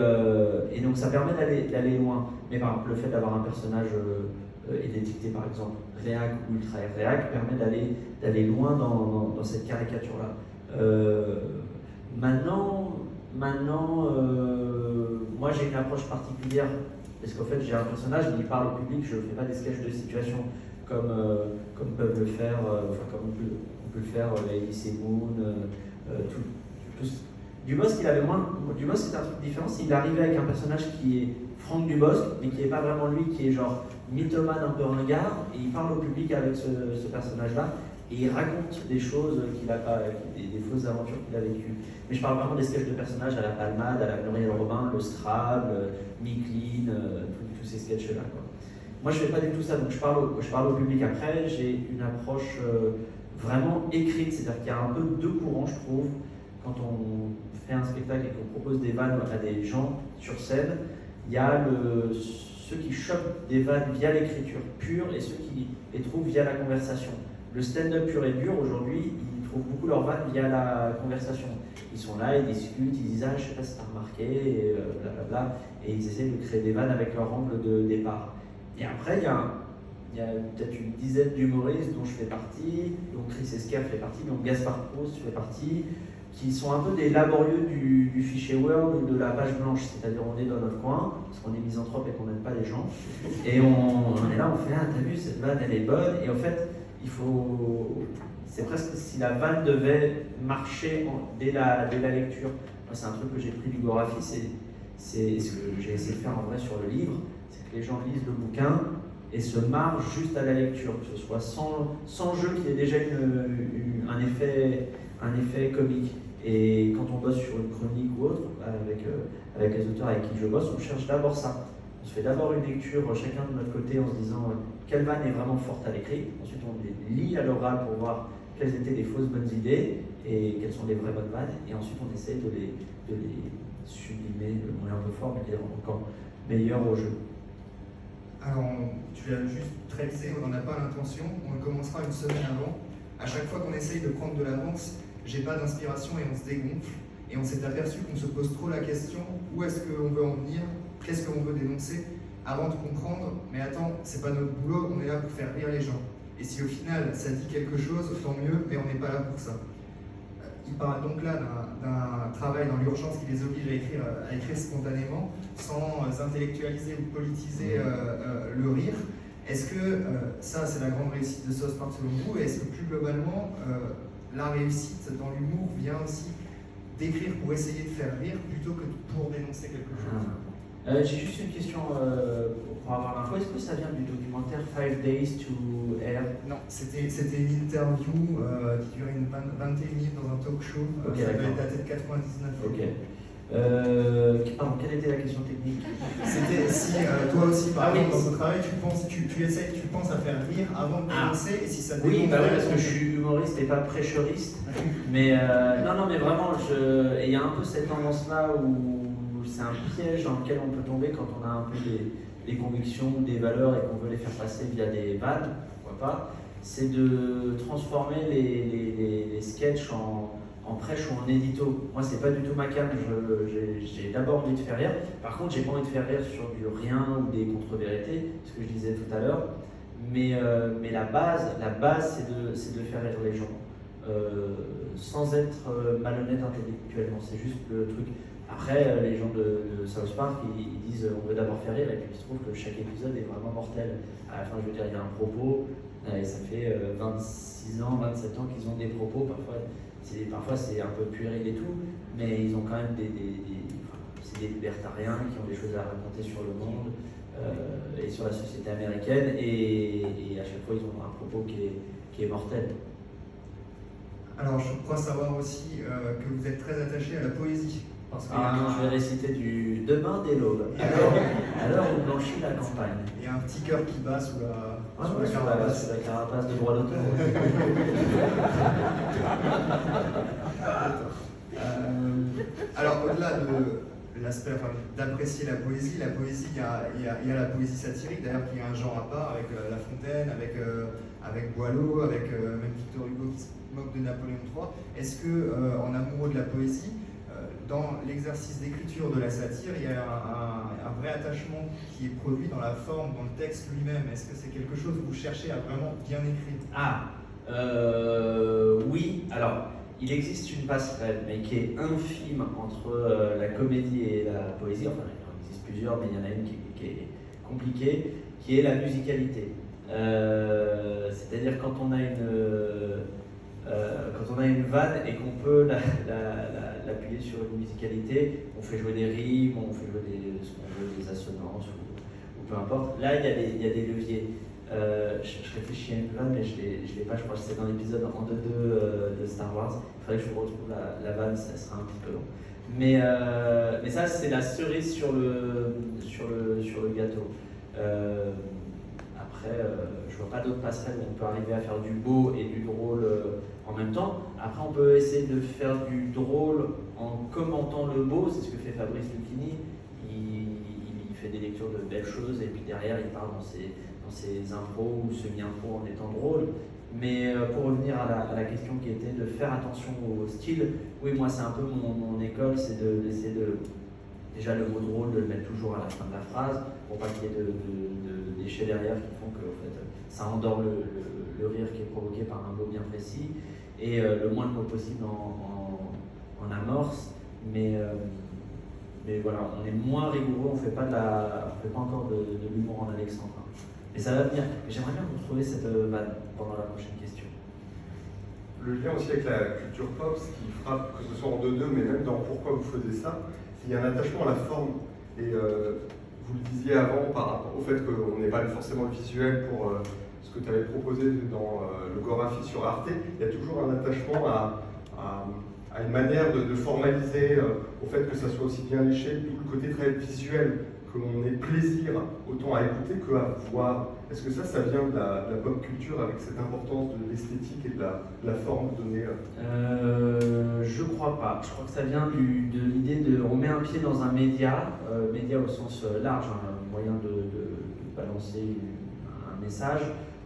donc ça permet d'aller loin. Mais par exemple, le fait d'avoir un personnage et d'étiqueter par exemple réac ou ultra réac permet d'aller loin dans cette caricature-là. Maintenant, moi j'ai une approche particulière, parce qu'en fait j'ai un personnage, mais il parle au public, je ne fais pas des sketchs de situation. comme peuvent le faire, comme on peut le faire Elise et Moon, Dubosc, Dubosc c'est un truc différent, c'est qu'il arrivait avec un personnage qui est Franck Dubosc, mais qui n'est pas vraiment lui, qui est genre mythomane, un peu ringard, et il parle au public avec ce personnage-là, et il raconte des choses qu'il a pas, des fausses aventures qu'il a vécues. Mais je parle vraiment des sketchs de personnages à la Palmade, à la Muriel Robin, le Strab, Micheline, tous ces sketchs-là. Moi, je ne fais pas du tout ça, donc je parle au public. Après, j'ai une approche vraiment écrite, c'est-à-dire qu'il y a un peu deux courants, je trouve, quand on fait un spectacle et qu'on propose des vannes à des gens sur scène. Il y a ceux qui chopent des vannes via l'écriture pure et ceux qui les trouvent via la conversation. Le stand-up pur et dur, aujourd'hui, ils trouvent beaucoup leurs vannes via la conversation. Ils sont là, ils discutent, ils disent « Ah, je sais pas si t'as remarqué », et blablabla, et ils essaient de créer des vannes avec leur angle de départ. Et après, il y a peut-être une dizaine d'humoristes dont je fais partie, dont Chris Esquer fait partie, dont Gaspard Proust fait partie, qui sont un peu des laborieux du fichier Word ou de la page blanche, c'est-à-dire on est dans notre coin, parce qu'on est misanthrope et qu'on n'aime pas les gens, et on est là, on fait « Ah, t'as vu, cette vanne, elle est bonne », et en fait, c'est presque si la vanne devait marcher dès la lecture. Moi, c'est un truc que j'ai pris du Gorafi, c'est ce que j'ai essayé de faire en vrai sur le livre, c'est que les gens lisent le bouquin et se marrent juste à la lecture, que ce soit sans jeu, qu'il y ait déjà un effet comique. Et quand on bosse sur une chronique ou autre, avec les auteurs avec qui je bosse, on cherche d'abord ça. On se fait d'abord une lecture chacun de notre côté en se disant quelle vanne est vraiment forte à l'écrit. Ensuite, on les lit à l'oral pour voir quelles étaient les fausses bonnes idées et quelles sont les vraies bonnes vannes. Et ensuite, on essaie de les sublimer, le moyen un peu fort, mais les rendre encore meilleurs au jeu. Alors, tu l'as juste réalisé, on n'en a pas l'intention, on le commencera une semaine avant. À chaque fois qu'on essaye de prendre de l'avance, j'ai pas d'inspiration et on se dégonfle. Et on s'est aperçu qu'on se pose trop la question, où est-ce qu'on veut en venir, qu'est-ce qu'on veut dénoncer, avant de comprendre, mais attends, c'est pas notre boulot, on est là pour faire rire les gens. Et si au final ça dit quelque chose, tant mieux, mais on n'est pas là pour ça. Il parle donc là d'un travail dans l'urgence qui les oblige à écrire spontanément, sans intellectualiser ou politiser le rire. Est-ce que ça, c'est la grande réussite de South Park selon vous? Et est-ce que plus globalement, la réussite dans l'humour vient aussi d'écrire pour essayer de faire rire plutôt que pour dénoncer quelque chose? J'ai juste une question pour avoir l'info. Est-ce que ça vient du documentaire 5 Days to Air? Non, c'était une interview qui durait une 21 minutes dans un talk show. Okay, ça devait dater de 99. Ok. Pardon, quelle était la question technique? C'était si toi aussi, par exemple, dans ton travail, tu penses à faire rire avant de dénoncer, et si ça dénonce. Oui, parce que je suis humoriste et pas prêcheuriste. Mais non, mais vraiment, et il y a un peu cette tendance-là où c'est un piège dans lequel on peut tomber quand on a un peu des convictions ou des valeurs et qu'on veut les faire passer via des vannes, pourquoi pas, c'est de transformer les sketchs en prêche ou en édito. Moi, c'est pas du tout ma came, j'ai d'abord envie de faire rire. Par contre, j'ai pas envie de faire rire sur du rien ou des contre-vérités, ce que je disais tout à l'heure. Mais la base, c'est de faire rire les gens, sans être malhonnête intellectuellement. C'est juste le truc. Après, les gens de South Park, ils disent on veut d'abord faire rire, et puis il se trouve que chaque épisode est vraiment mortel. À la fin, je veux dire, il y a un propos, et ça fait 26 ans, 27 ans qu'ils ont des propos, parfois c'est un peu puéril et tout, mais ils ont quand même c'est des libertariens qui ont des choses à raconter sur le monde et sur la société américaine, et à chaque fois ils ont un propos qui est mortel. Alors, je crois savoir aussi que vous êtes très attaché à la poésie. Parce que je vais réciter du Demain dès l'aube, alors on blanchit la campagne. Il y a un petit cœur qui bat sous la carapace de droit d'auteur. Alors, au-delà de l'aspect d'apprécier la poésie, il y a la poésie satirique, d'ailleurs, qui est un genre à part, avec La Fontaine, avec Boileau, avec même Victor Hugo qui se moque de Napoléon III. Est-ce que, en amoureux de la poésie, dans l'exercice d'écriture de la satire, il y a un vrai attachement qui est produit dans la forme, dans le texte lui-même? Est-ce que c'est quelque chose que vous cherchez à vraiment bien écrire? Oui, alors, il existe une passerelle, mais qui est infime entre la comédie et la poésie. Enfin, il en existe plusieurs, mais il y en a une qui est compliquée, qui est la musicalité. C'est-à-dire quand on a une vanne et qu'on peut l'appuyer sur une musicalité, on fait jouer des rimes, on fait jouer ce qu'on veut, des assonances ou peu importe. Là, il y a des leviers. Je réfléchis à une vanne, mais je l'ai pas, je crois que c'est dans l'épisode en 2 de Star Wars. Il faudrait que je vous retrouve la vanne, ça sera un petit peu long. Mais ça, c'est la cerise sur le gâteau. Après, je vois pas d'autres passerelles où on peut arriver à faire du beau et du drôle en même temps. Après, on peut essayer de faire du drôle en commentant le beau, c'est ce que fait Fabrice Lucchini. Il fait des lectures de belles choses et puis derrière, il parle dans ses impros ou semi-impros en étant drôle. Mais pour revenir à la question qui était de faire attention au style, oui, moi, c'est un peu mon école, c'est d'essayer déjà le mot drôle, de le mettre toujours à la fin de la phrase, pour pas qu'il y ait de déchets derrière qui font que en fait, ça endort le rire qui est provoqué par un mot bien précis, et le moins de mots possible en amorce, mais voilà, on est moins rigoureux, on fait pas encore de l'humour en Alexandre. Mais ça va venir. Mais j'aimerais bien vous trouver cette vanne pendant la prochaine question. Le lien aussi avec la culture pop, ce qui frappe, que ce soit en 2-2, mais même dans Pourquoi vous faisiez ça, il y a un attachement à la forme. Et vous le disiez avant par rapport au fait qu'on n'ait pas forcément le visuel pour ce que tu avais proposé dans le Gorafi sur Arte. Il y a toujours un attachement à une manière de formaliser, au fait que ça soit aussi bien léché, tout le côté très visuel, que l'on ait plaisir autant à écouter qu'à voir. Est-ce que ça vient de la pop culture avec cette importance de l'esthétique et de la forme donnée Je crois pas. Je crois que ça vient de l'idée de on met un pied dans un média au sens large, un moyen de balancer un message.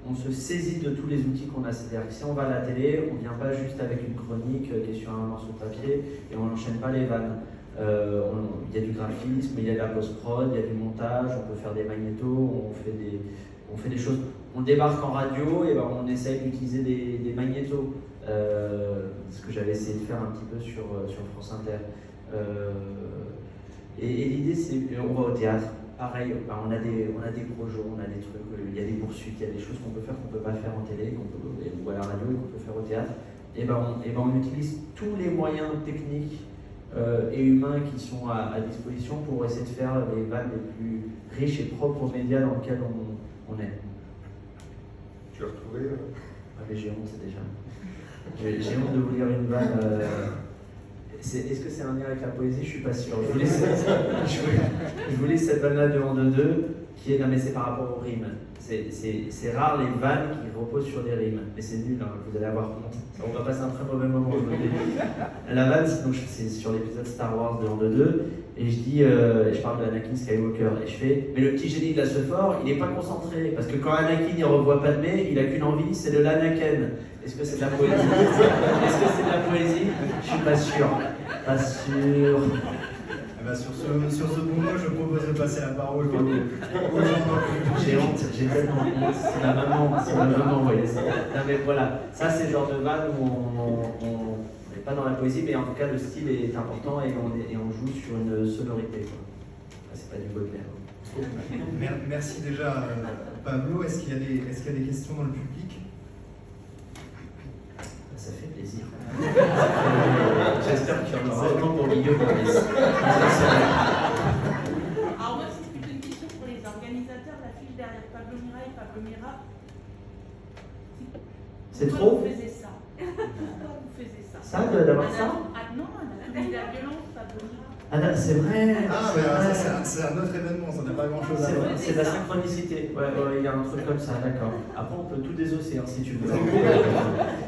On se saisit de tous les outils qu'on a. C'est-à-dire que si on va à la télé, on ne vient pas juste avec une chronique qui est sur un morceau de papier et on n'enchaîne pas les vannes. Il y a du graphisme, il y a de la post-prod, il y a du montage, on peut faire des magnétos, on fait des choses. On débarque en radio et ben on essaye d'utiliser des magnétos. Ce que j'avais essayé de faire un petit peu sur France Inter. Et l'idée, c'est on va au théâtre. Pareil, on a des projets, on a des trucs, il y a des poursuites, il y a des choses qu'on peut faire qu'on ne peut pas faire en télé, ou à la radio et qu'on peut faire au théâtre. Et on utilise tous les moyens techniques et humains qui sont à disposition pour essayer de faire les vannes les plus riches et propres aux médias dans lesquels on est. Tu as retrouvé Mais j'ai honte, c'est déjà. J'ai honte de vous lire une vanne. Est-ce que c'est un lien avec la poésie? Je suis pas sûr. Je vous lis cette vanne-là de en 2-2 qui est, non mais c'est par rapport aux rimes. C'est rare les vannes qui reposent sur des rimes, mais c'est nul, hein, vous allez avoir honte. On va passer un très mauvais moment. La vanne, c'est sur l'épisode Star Wars de en 2-2, et je parle de Anakin Skywalker, et je fais, mais le petit génie de la Sephore, il n'est pas concentré, parce que quand Anakin il revoit Padmé, il a qu'une envie, c'est de l'Anaken. Est-ce que c'est de la poésie? Est-ce que c'est de la poésie? Je suis pas sûr. Pas sûr. Sur ce bon mot, je propose de passer la parole aux gens. J'ai honte, j'ai tellement honte. C'est la maman, vous voyez. Non mais voilà, ça c'est le genre de vanne où on n'est pas dans la poésie, mais en tout cas le style est important et on joue sur une sonorité. C'est pas du Baudelaire. Merci déjà Pablo. Est-ce qu'il y a des questions dans le public? Ça fait plaisir. J'espère qu'il y en aura autant pour Guillaume. Alors moi, c'est plutôt une question pour les organisateurs. L'affiche derrière Pablo Mira et Pablo Mira. C'est Pourquoi trop? vous faisiez ça? Pourquoi vous faisiez ça? Ça, d'avoir ça? Non, la violence, Pablo Mira. Ah, c'est vrai. C'est un autre événement, ça n'a pas grand-chose à voir. C'est de la synchronicité. Ouais, il y a un truc comme ça, d'accord. Après, on peut tout désosser, hein, si tu veux.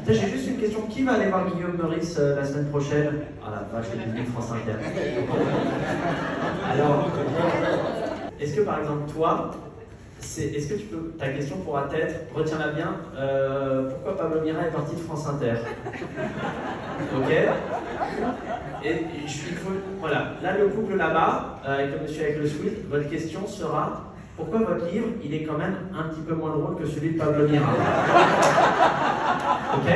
J'ai juste une question. Qui va aller voir Guillaume Meurice la semaine prochaine? Ah la vache, le public France Inter. Alors, est-ce que par exemple, toi, est-ce que tu peux, ta question pourra être, retiens-la bien, pourquoi Pablo Mira est parti de France Inter? Ok? Et voilà, là le couple là-bas, avec le monsieur avec le sweat, votre question sera pourquoi votre livre, il est quand même un petit peu moins drôle que celui de Pablo Mira? Ok?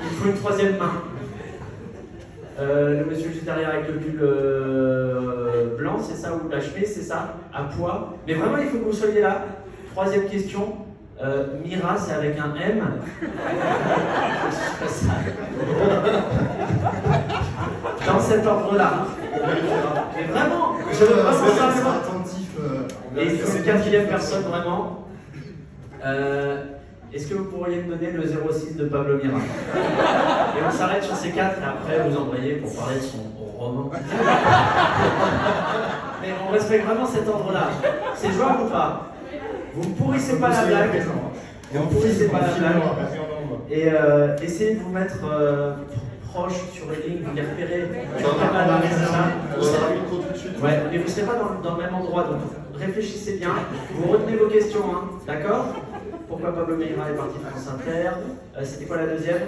Il faut une troisième main. Le monsieur juste derrière avec le pull blanc, c'est ça, ou la chemise, c'est ça, à poids. Mais vraiment, il faut que vous soyez là. Troisième question. Mira, c'est avec un M. Dans cet ordre-là. Mais vraiment, je veux vraiment savoir. attentif. Et c'est quatrième personne, vraiment. Est-ce que vous pourriez me donner le 06 de Pablo Mira? Et on s'arrête sur ces 4 et après vous envoyez pour parler de son roman. Mais on respecte vraiment cet ordre-là. C'est jouable ou pas? Vous ne pourrissez pas la blague. Vous ne pourrissez pas la blague. Et essayez de vous mettre proche sur les lignes, vous les repérez. Ouais, mais vous ne serez pas dans le même endroit, donc réfléchissez bien. Vous retenez vos questions, hein, d'accord? Pourquoi Pablo Mira est parti de France Inter? C'était quoi la deuxième?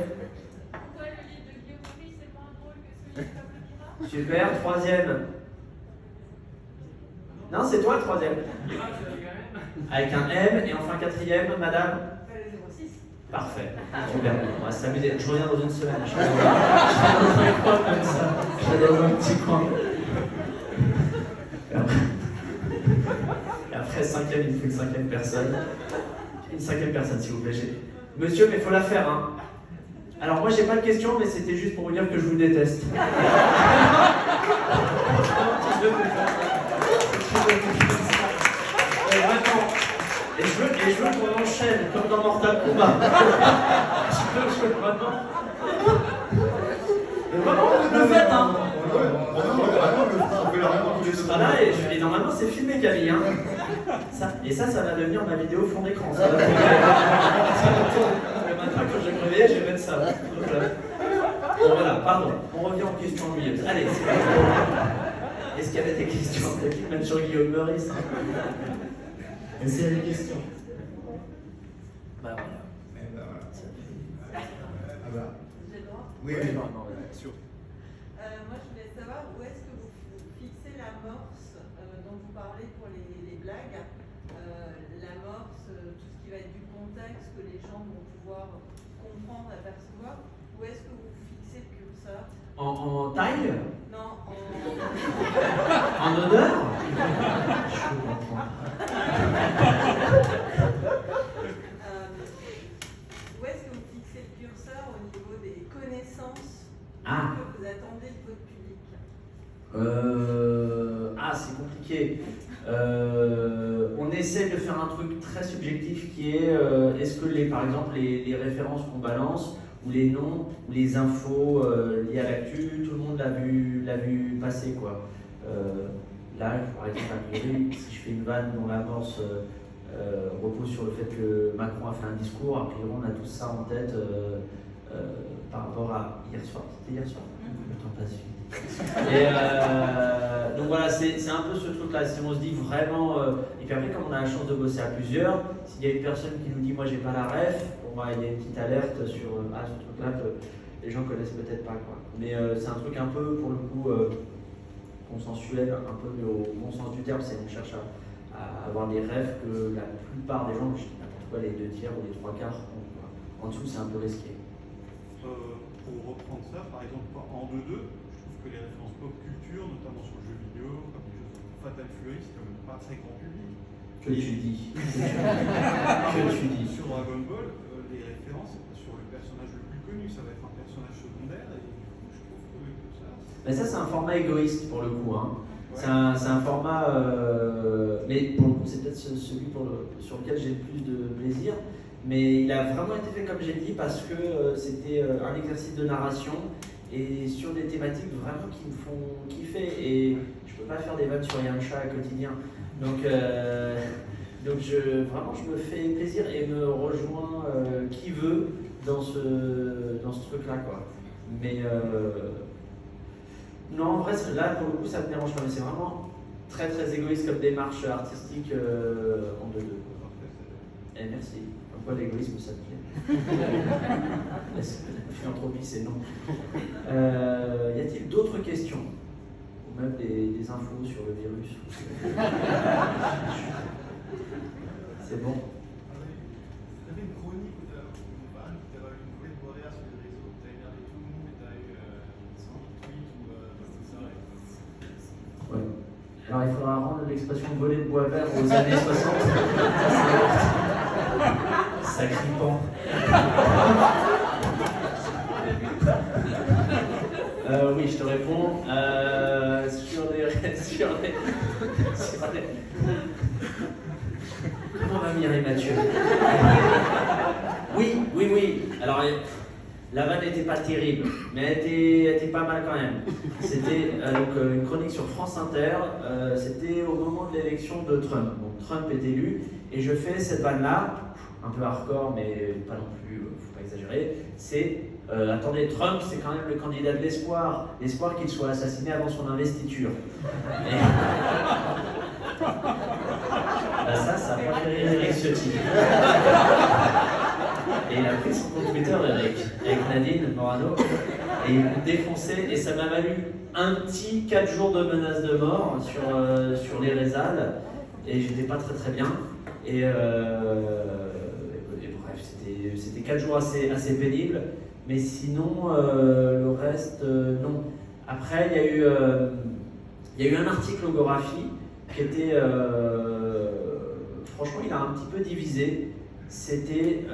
Pourquoi le livre de Guillaume Meurice est moins drôle que celui de Pablo Mira? Super, troisième. Non, c'est toi le troisième. Avec un M, et enfin quatrième, madame? Le 06. Parfait, super. On va s'amuser. Je reviens dans une semaine. Je serai dans un coin comme ça. Je serai dans un petit coin. Et après, cinquième, il me faut une cinquième personne. Une cinquième personne, s'il vous plaît. Monsieur, mais il faut la faire, hein. Alors, moi, j'ai pas de questions, mais c'était juste pour vous dire que je vous déteste. Vraiment. Et je veux qu'on enchaîne, comme dans Mortal Kombat. Je veux vraiment. Mais vraiment, vous le faites, hein. Voilà, et normalement c'est filmé, Camille. Hein. Ça va devenir ma vidéo fond d'écran. Ça va tourner. Le matin quand je vais me réveiller, je vais mettre ça. Donc, bon, voilà, pardon. On revient aux questions ennuyeuses. Allez, c'est parti. Est-ce qu'il y avait des questions? Même sur Guillaume Meurice. Hein. Est-ce qu'il y a des questions? Bah voilà. Ah bah. J'ai le droit. Oui, oui. Moi, je voulais savoir où est-ce que vous fixez l'amorce dont vous parlez pour les blagues. L'amorce, tout ce qui va être du contexte que les gens vont pouvoir comprendre, apercevoir. Où est-ce que vous fixez le curseur? En taille? Non, En honneur? Je peux comprendre. Où est-ce que vous fixez le curseur au niveau des connaissances Ah. que vous attendez de votre public? C'est compliqué. On essaie de faire un truc très subjectif qui est est-ce que par exemple les références qu'on balance ou les noms ou les infos liées à l'actu, tout le monde l'a vu passer quoi. Là, par exemple, a priori, si je fais une vanne dont l'amorce repose sur le fait que Macron a fait un discours, a priori on a tous ça en tête par rapport à hier soir. C'était hier soir? Le temps passe vite. Et donc voilà, c'est un peu ce truc-là. Si on se dit vraiment, et puis après, comme on a la chance de bosser à plusieurs, s'il y a une personne qui nous dit moi j'ai pas la ref, bon bah il y a une petite alerte sur ce truc-là que les gens connaissent peut-être pas quoi. Mais c'est un truc un peu pour le coup consensuel, un peu au bon sens du terme, c'est qu'on cherche à avoir des rêves que la plupart des gens, je dis n'importe quoi, les 2/3 ou les 3/4 ont, quoi. En dessous, c'est un peu risqué. Pour reprendre ça, par exemple, en 2-2, je trouve que les références pop culture, notamment sur le jeu vidéo, comme les jeux comme Fatal Fury, c'est quand même pas très grand public. Que tu dis Que tu dis Sur Dragon Ball, les références sur le personnage le plus connu, ça va être un personnage secondaire, et je trouve que ça. Mais ça, c'est un format égoïste pour le coup. Hein. Ouais. C'est un format. Mais pour le coup, c'est peut-être celui sur lequel j'ai le plus de plaisir. Mais il a vraiment été fait comme j'ai dit parce que c'était un exercice de narration et sur des thématiques vraiment qui me font kiffer. Et je peux pas faire des vannes sur Yamcha quotidien. Donc vraiment, je me fais plaisir et me rejoins qui veut dans ce truc-là, quoi. Mais non, en vrai, là, pour le coup, ça me dérange pas. Mais c'est vraiment très très égoïste comme démarche artistique en 2-2. Et merci. Pourquoi l'égoïsme, ça te plaît? La philanthropie, c'est non. Y a-t-il d'autres questions? Ou même des infos sur le virus? C'est bon. Vous avez une chronique où tu as eu une vraie boréa sur les réseaux, tu as énervé tout le monde et tu as eu 100 tweets ou ça. Ouais. Alors il faudra rendre l'expression voler de bois vert aux années 60. Sacripant. Oui, je te réponds. Comment va Mireille Mathieu? Oui. Alors, la vanne n'était pas terrible, mais elle était pas mal quand même. C'était une chronique sur France Inter. C'était au moment de l'élection de Trump. Donc Trump est élu, et je fais cette vanne-là, un peu hardcore, mais pas non plus, faut pas exagérer. C'est attendez, Trump, c'est quand même le candidat de l'espoir qu'il soit assassiné avant son investiture. Et... ça a pas fait rire Eric Ciotti. Et il a pris son compte Twitter, Eric, avec Nadine Morano, et ils l'ont défoncé, et ça m'a valu un petit 4 jours de menaces de mort sur les rézales, et j'étais pas très bien. Et bref, c'était 4 jours assez pénibles, mais sinon, le reste, non. Après, il y a eu un article au Gorafi qui était, franchement, il a un petit peu divisé. C'était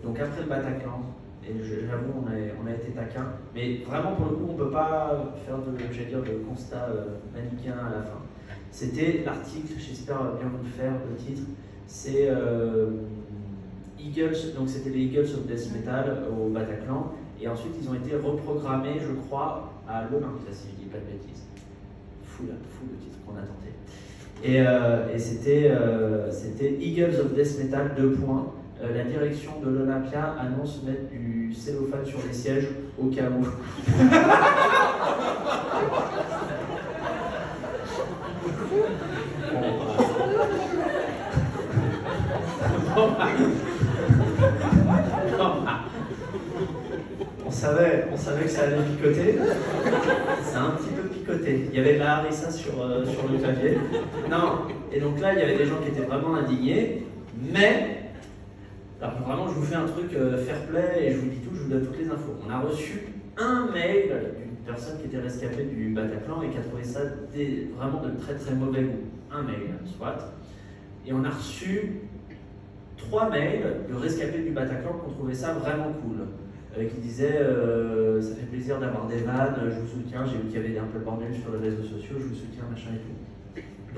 donc après le Bataclan, et j'avoue, on a été taquin, mais vraiment pour le coup, on ne peut pas faire de constat manichéen à la fin. C'était l'article, j'espère bien vous le faire, le titre, c'est Eagles, donc c'était les Eagles of Death Metal au Bataclan, et ensuite ils ont été reprogrammés, je crois, à l'Olympia, si je ne dis pas de bêtises. Fou le titre qu'on a tenté. Et c'était Eagles of Death Metal, 2 points. La direction de l'Olympia annonce mettre du cellophane sur les sièges au cas où. On savait que ça allait picoter. Ça a un petit peu picoté. Il y avait de la harissa sur le clavier. Non. Et donc là, il y avait des gens qui étaient vraiment indignés. Mais, alors vraiment, je vous fais un truc fair play et je vous dis tout, je vous donne toutes les infos. On a reçu un mail d'une personne qui était rescapée du Bataclan et qui a trouvé ça vraiment de très mauvais goût. Un mail, soit. Et on a reçu 3 mails de rescapés du Bataclan qui ont trouvé ça vraiment cool. Qui disaient ça fait plaisir d'avoir des vannes, je vous soutiens, j'ai vu qu'il y avait un peu de bordel sur les réseaux sociaux, je vous soutiens, machin et tout.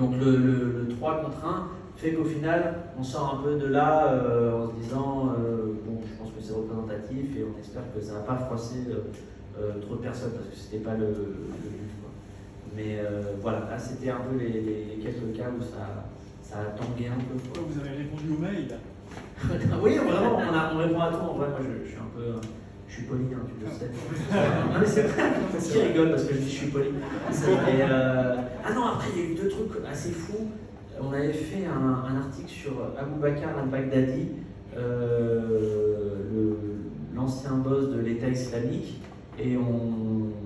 Donc le 3 contre 1 fait qu'au final, on sort un peu de là en se disant bon, je pense que c'est représentatif et on espère que ça va pas froisser trop de personnes parce que c'était pas le but, quoi. Mais voilà, là c'était un peu les quelques cas où ça a tangué un peu, quoi. Vous avez répondu au mail. Oui, vraiment, on répond à tout. En vrai, moi je suis un peu. Je suis poli, hein, tu le sais. Non, mais c'est vrai, parce qu'il rigole parce que je dis je suis poli. Ah non, après, il y a eu 2 trucs assez fous. On avait fait un article sur Abou Bakr al-Baghdadi, l'ancien boss de l'État islamique, et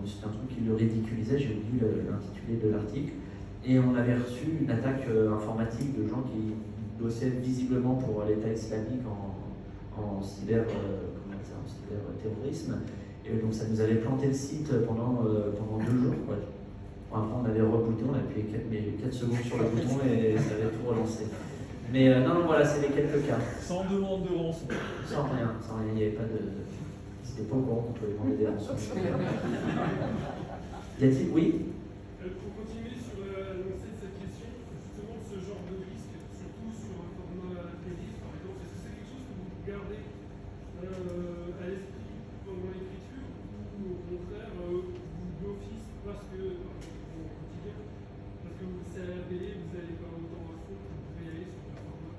c'était un truc qui le ridiculisait, j'ai oublié l'intitulé de l'article, et on avait reçu une attaque informatique de gens qui bossaient visiblement pour l'État islamique en cyberterrorisme, et donc ça nous avait planté le site pendant 2 jours, quoi. Après on avait rebooté, on a appuyé 4 secondes sur le bouton et ça avait tout relancé. Mais non, voilà, c'est les quelques cas. Sans demande de rançon. Sans rien, il n'y avait pas de... C'était pas au courant qu'on pouvait demander des rançons. Y a-t-il... Oui? Pour continuer sur lancée de cette question, justement ce genre de risque, surtout sur un format tennis par exemple, est-ce que c'est quelque chose que vous gardez à l'esprit pendant l'écriture ou au contraire vous d'office parce que au quotidien, parce que c'est à la télé, vous n'allez pas autant à fond que vous pouvez y aller sur un format?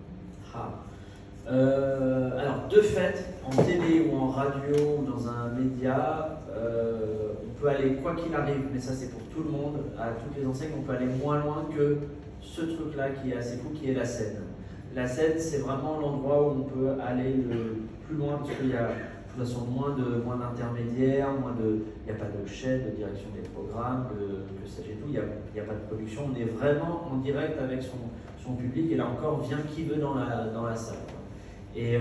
Alors, de fait, en télé ou en radio ou dans un média, on peut aller, quoi qu'il arrive, mais ça c'est pour tout le monde, à toutes les enseignes, on peut aller moins loin que ce truc-là qui est assez fou, qui est la scène. La scène, c'est vraiment l'endroit où on peut aller le plus loin, parce qu'il y a de toute façon moins d'intermédiaires, il n'y a pas de chaîne de direction des programmes, que sais-je et tout, il n'y a pas de production, on est vraiment en direct avec son public, et là encore, vient qui veut dans la salle. Et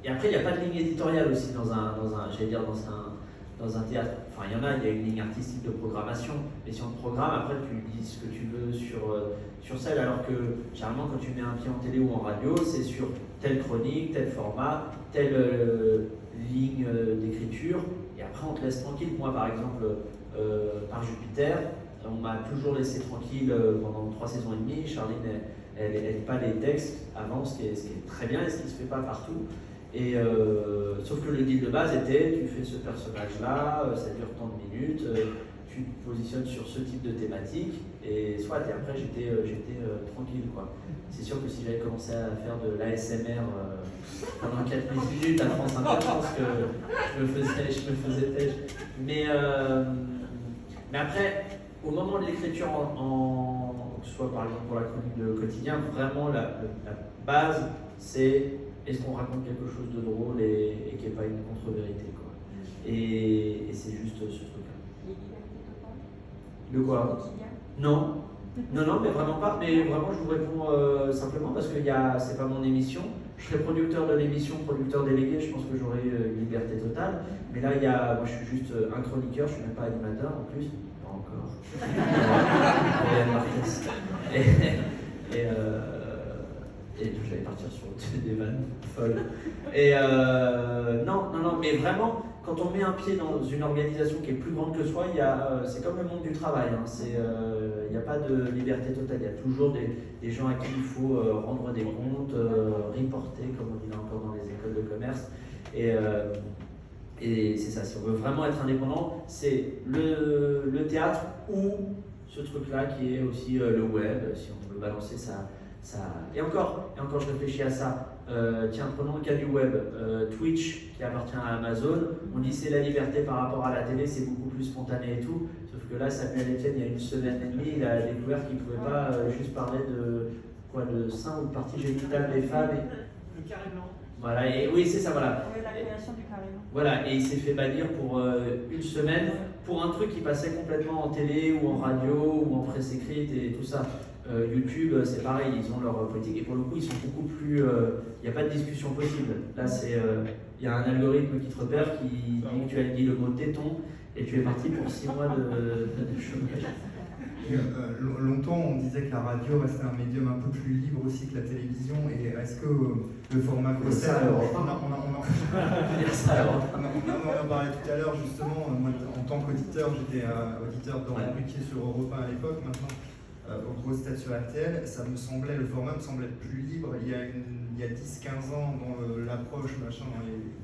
après, il n'y a pas de ligne éditoriale aussi dans un dans un théâtre. Enfin, il y en a, il y a une ligne artistique de programmation, mais si on te programme, après tu dis ce que tu veux sur scène, alors que généralement quand tu mets un pied en télé ou en radio, c'est sur telle chronique, tel format, telle ligne d'écriture, et après on te laisse tranquille. Moi par exemple, par Jupiter, on m'a toujours laissé tranquille pendant 3 saisons et demie. Charline, elle lit pas les textes avant, ce qui est très bien et ce qui se fait pas partout. Et sauf que le deal de base était, tu fais ce personnage-là, ça dure tant de minutes, tu te positionnes sur ce type de thématique, et soit, et après j'étais tranquille, quoi. C'est sûr que si j'avais commencé à faire de l'ASMR pendant 4 minutes à France Inter, je pense que je me faisais têche. Mais après, au moment de l'écriture, que ce soit par exemple pour la chronique de quotidien, vraiment la base, c'est est-ce qu'on raconte quelque chose de drôle et qu'il n'y ait pas une contre-vérité, quoi. Et c'est juste ce truc-là. Les libertés totales? De quoi? Non. Non, mais vraiment pas. Mais vraiment, je vous réponds simplement parce que c'est pas mon émission. Je serais producteur de l'émission, producteur délégué, je pense que j'aurais une liberté totale. Mais là, moi, je suis juste un chroniqueur, je suis même pas animateur en plus. Pas encore. Et j'allais partir sur des vannes folles. Et non, mais vraiment, quand on met un pied dans une organisation qui est plus grande que soi, c'est comme le monde du travail. Il n'y a pas de liberté totale. Il y a toujours des gens à qui il faut rendre des comptes, reporter, comme on dit là encore dans les écoles de commerce. Et c'est ça, si on veut vraiment être indépendant, c'est le théâtre ou ce truc-là qui est aussi le web, si on veut balancer ça. Et encore, je réfléchis à ça. Tiens, prenons le cas du web. Twitch, qui appartient à Amazon, on dit c'est la liberté par rapport à la télé, c'est beaucoup plus spontané et tout. Sauf que là, Samuel Etienne, il y a 1 semaine et demie, il a découvert qu'il ne pouvait pas juste parler de seins ou de parties génitales des femmes. Le carré blanc. Voilà, et oui, c'est ça, voilà. Oui, la création du carré blanc. Voilà, et il s'est fait bannir pour 1 semaine pour un truc qui passait complètement en télé ou en radio ou en presse écrite et tout ça. YouTube, c'est pareil, ils ont leur politique et pour le coup, ils sont beaucoup plus. Il n'y a pas de discussion possible. Là, il y a un algorithme qui te repère qui dit que tu as dit le mot téton et tu es parti pour 6 mois de chômage. Longtemps, on disait que la radio restait un médium un peu plus libre aussi que la télévision. Et est-ce que le format grosse on en parlait tout à l'heure, justement. Moi, en tant qu'auditeur, j'étais auditeur dans Ruquier sur Europe 1 à l'époque. Maintenant, aux grosses têtes sur RTL, le format me semblait plus libre il y a 10-15 ans dans l'approche,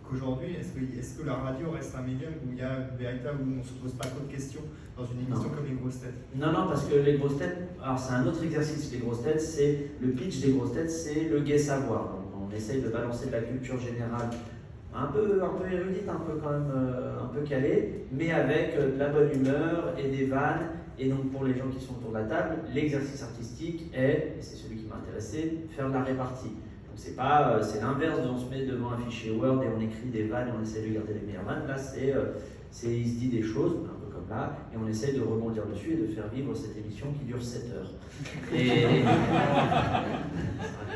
qu'aujourd'hui. Est-ce que la radio reste un médium où il y a véritable, où on ne se pose pas trop de questions dans une émission comme les grosses têtes? Non, parce que les grosses têtes, alors c'est un autre exercice. Les grosses têtes, c'est le pitch des grosses têtes, c'est le gai savoir. Donc on essaye de balancer de la culture générale un peu érudite, un peu quand même un peu calée, mais avec de la bonne humeur et des vannes. Et donc pour les gens qui sont autour de la table, l'exercice artistique est, et c'est celui qui m'a intéressé, faire de la répartie. Donc c'est l'inverse de on se met devant un fichier Word et on écrit des vannes et on essaie de garder les meilleures vannes. Là il se dit des choses, un peu comme là, et on essaie de rebondir dessus et de faire vivre cette émission qui dure 7 heures. Et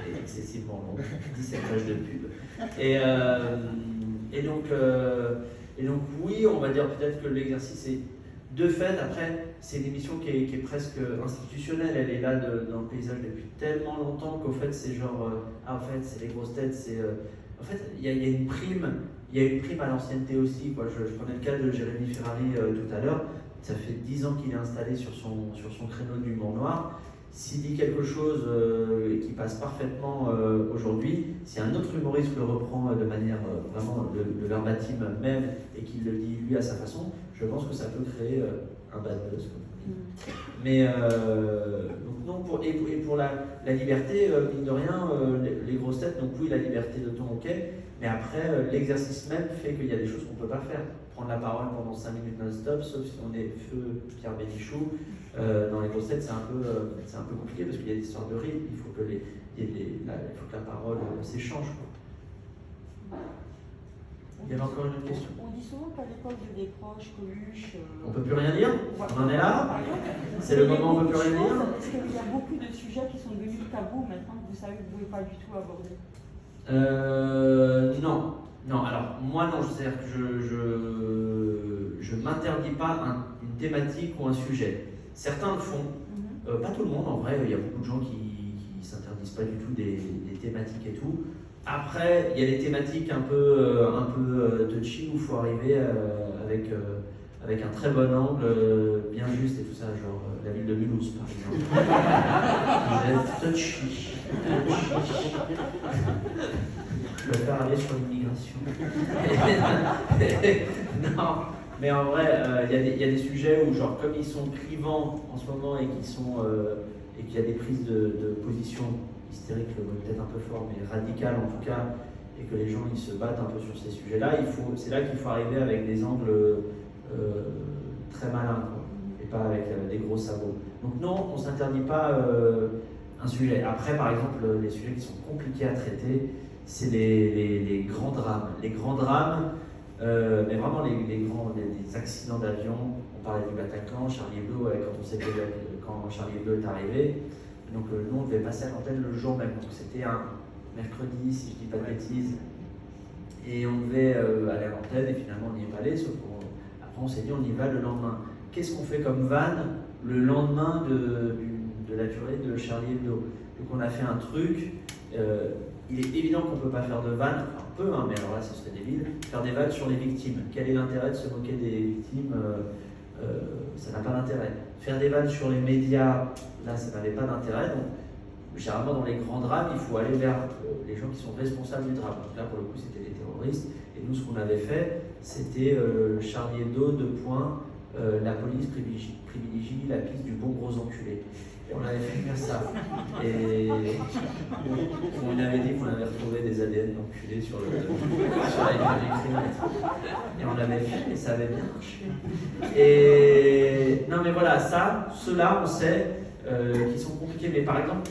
c'est excessivement long, 17 pages de pub. Et donc oui, on va dire peut-être que l'exercice est de fait, après, c'est une émission qui est presque institutionnelle, elle est là dans le paysage depuis tellement longtemps qu'au fait c'est genre, en fait c'est les grosses têtes, en fait il y a une prime, à l'ancienneté aussi, quoi. Je prenais le cas de Jérémy Ferrari tout à l'heure, ça fait 10 ans qu'il est installé sur son créneau de l'humour noir. S'il dit quelque chose qui passe parfaitement aujourd'hui, si un autre humoriste le reprend de manière vraiment de verbatim même et qu'il le dit lui à sa façon, je pense que ça peut créer un bad buzz. Mais donc non, pour la liberté, mine de rien, les grosses têtes, donc oui, la liberté de ton ok, mais après, l'exercice même fait qu'il y a des choses qu'on ne peut pas faire. Prendre la parole pendant 5 minutes non-stop, sauf si on est feu Pierre Bénichou. Dans les grosses têtes, c'est un peu compliqué parce qu'il y a des histoires de rythme, il faut que la parole s'échange. Il y avait encore une autre question. On dit souvent qu'à l'époque de Desproges, Coluche. On ne peut plus rien dire. On en est là. C'est le moment où on ne peut plus rien dire. Est-ce qu'il y a beaucoup de sujets qui sont devenus tabous maintenant que vous savez que vous ne pouvez pas du tout aborder? Non, alors moi non, c'est-à-dire que je m'interdis pas une thématique ou un sujet. Certains le font, pas tout le monde en vrai, il y a beaucoup de gens qui s'interdisent pas du tout des thématiques et tout. Après, il y a des thématiques un peu touchy où il faut arriver avec un très bon angle, bien juste et tout ça, genre la ville de Mulhouse par exemple. Vous êtes touchy. Je préfère aller sur l'immigration. Non, mais en vrai, il y a des sujets où, genre, comme ils sont clivants en ce moment et qu'il y a des prises de position hystériques, le mot est peut-être un peu fort, mais radicales en tout cas, et que les gens ils se battent un peu sur ces sujets-là, c'est là qu'il faut arriver avec des angles très malins, quoi, et pas avec des gros sabots. Donc non, on ne s'interdit pas un sujet. Après, par exemple, les sujets qui sont compliqués à traiter, c'est les grands drames. Les grands drames, mais vraiment les accidents d'avion. On parlait du Bataclan, Charlie Hebdo, quand Charlie Hebdo est arrivé. Donc nous, on devait passer à l'antenne le jour même. Donc c'était un mercredi, si je ne dis pas de bêtises. Et on devait aller à l'antenne, et finalement on n'y est pas allé, sauf qu'après on s'est dit on y va le lendemain. Qu'est-ce qu'on fait comme vanne le lendemain de la durée de Charlie Hebdo? Donc on a fait un truc. Il est évident qu'on ne peut pas faire de vannes, enfin on peut, hein, mais alors là ce serait débile, faire des vannes sur les victimes. Quel est l'intérêt de se moquer des victimes? Ça n'a pas d'intérêt. Faire des vannes sur les médias, là ça n'avait pas d'intérêt. Donc généralement dans les grands drames, il faut aller vers les gens qui sont responsables du drame. Donc là pour le coup c'était les terroristes. Et nous ce qu'on avait fait, c'était Charlie Hebdo, la police privilégie la piste du bon gros enculé. Et on avait fait faire ça. Et on avait dit qu'on avait retrouvé des ADN d'enculés sur la ligne d'écrire. Et on l'avait fait, et ça avait bien marché. Et non mais voilà, ceux-là, on sait qu'ils sont compliqués. Mais par exemple,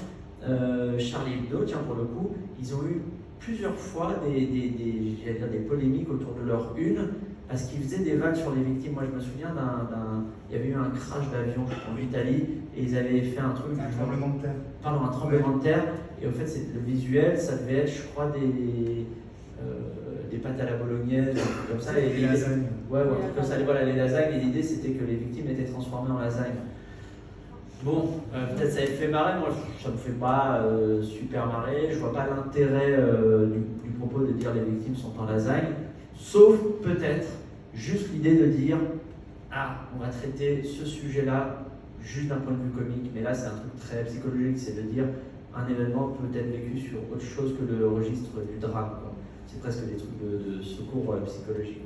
Charlie Hebdo, tiens pour le coup, ils ont eu plusieurs fois des polémiques autour de leur une, parce qu'ils faisaient des vannes sur les victimes. Moi, je me souviens il y avait eu un crash d'avion en Italie, et ils avaient fait un truc... Un tremblement de terre. Pardon, un tremblement de terre, et en fait, le visuel, ça devait être, je crois, des pâtes à la bolognaise, un truc comme ça. Et les lasagnes. Ouais, un truc comme ça, voilà, les lasagnes, et l'idée, c'était que les victimes étaient transformées en lasagnes. Bon, peut-être ça avait fait marrer, moi ça me fait pas super marrer, je vois pas l'intérêt du propos de dire les victimes sont en lasagne, sauf peut-être juste l'idée de dire on va traiter ce sujet-là juste d'un point de vue comique, mais là c'est un truc très psychologique, c'est de dire un événement peut être vécu sur autre chose que le registre du drame, quoi. C'est presque des trucs de secours psychologique.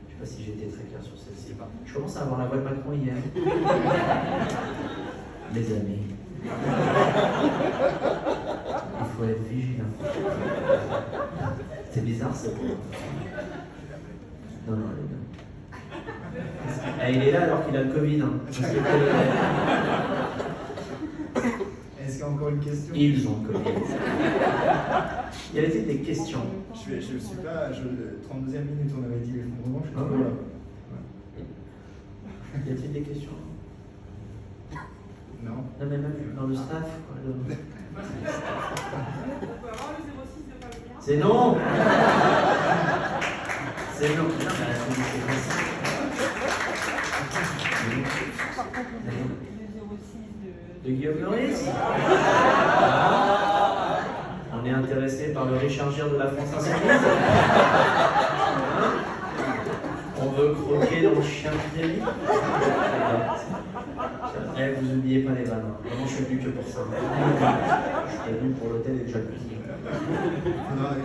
Je sais pas si j'ai été très clair sur celle-ci. Je commence à avoir la voix de Macron hier. Les amis, il faut être vigilant. C'est bizarre ça. Non, il est là alors qu'il a le Covid. Hein. Est-ce qu'il y a encore une question? Ils ont le Covid. Y avait-il des questions? Je suis pas. 32e minute, on avait dit l'effondrement, je suis toujours là. Y a-t-il des questions? Non. Non, mais même dans le staff, quoi. On peut avoir le 06 de Palmyra? C'est non. C'est non. Non, mais c'est facile. De Guillaume Meurice. On est intéressé par le Richard Gere de la France Insoumise. On veut croquer dans le chien de Thierry. Vous n'oubliez pas les vannes. Vraiment, je suis venu que pour ça. Je suis venu pour l'hôtel et le jacuzzi.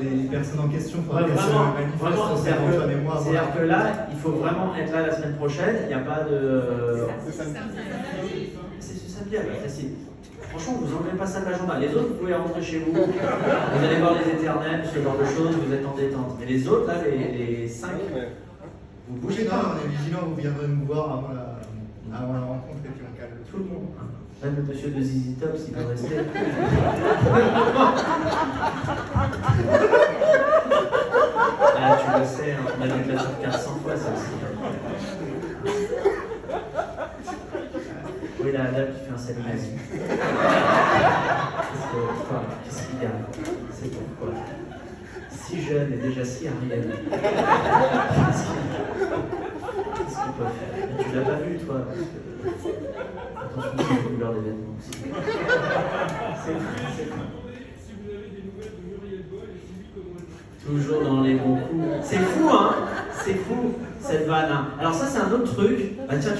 Les personnes en question, il faudra Ouais, qu'elles se manifestent envers Antoine et moi. C'est-à-dire que là, il faut vraiment être là la semaine prochaine. Il n'y a pas de. C'est ce samedi, facile. Franchement, vous n'enlevez pas ça de l'agenda. Les autres, vous pouvez rentrer chez vous. Vous allez voir les éternels, ce genre de choses, vous êtes en détente. Mais les autres, là, les 5, vous bougez Non, pas. on est vigilants, vous viendrez nous voir avant la rencontre et puis on calme Tout le monde. Même le monsieur de ZZ Top, s'il veut rester. Ah, tu le sais, hein, on a dû la faire 400 fois, ça aussi. Oui, la dame qui fait un salut nazi. Qu'est-ce qu'il y a? C'est pourquoi? Si jeune et déjà si arrière. Qu'est-ce qu'on peut faire? Tu l'as pas vu, toi. Attention, c'est une couleur d'événement aussi. Si vous avez des nouvelles de Muriel Boll et si oui, comment elle va? Toujours dans les bons coups. C'est fou, hein? C'est fou, cette vanne. Hein. Alors ça, c'est un autre truc. Bah tiens,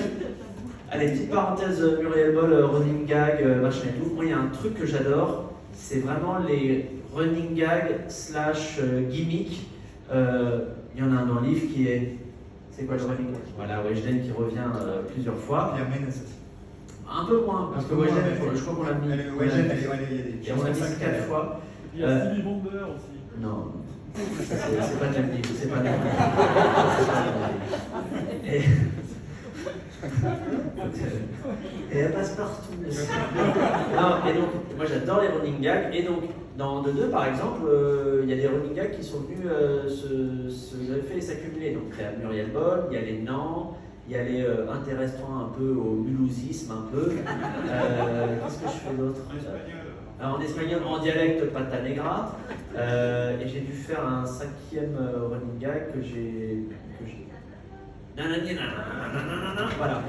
allez, petite parenthèse Muriel Boll, running gag, machin et tout. Moi, il y a un truc que j'adore. C'est vraiment les running gag / gimmick. Il y en a un dans le livre qui est... C'est quoi le running gag? Voilà, Weshden qui revient plusieurs fois. Pierre Ménès aussi. Un peu moins, parce que Weshden, je crois qu'on l'a mis... Et on l'a mis 4 fois. Et puis il y a Stevie Wonder aussi. Non, c'est pas de la vie, c'est pas de la vie. Et elle passe partout. Non, et donc, moi j'adore les running gags. Et donc, dans 2-2, par exemple, il y a des running gags qui sont venus se greffer et s'accumuler. Donc, il y a Muriel Boll, il y a les Nans, il y a les intéressants un peu au mulhousisme, un peu. Qu'est-ce que je fais d'autre? En espagnol, en dialecte pata negra. Et j'ai dû faire un 5e running gag que j'ai. Voilà.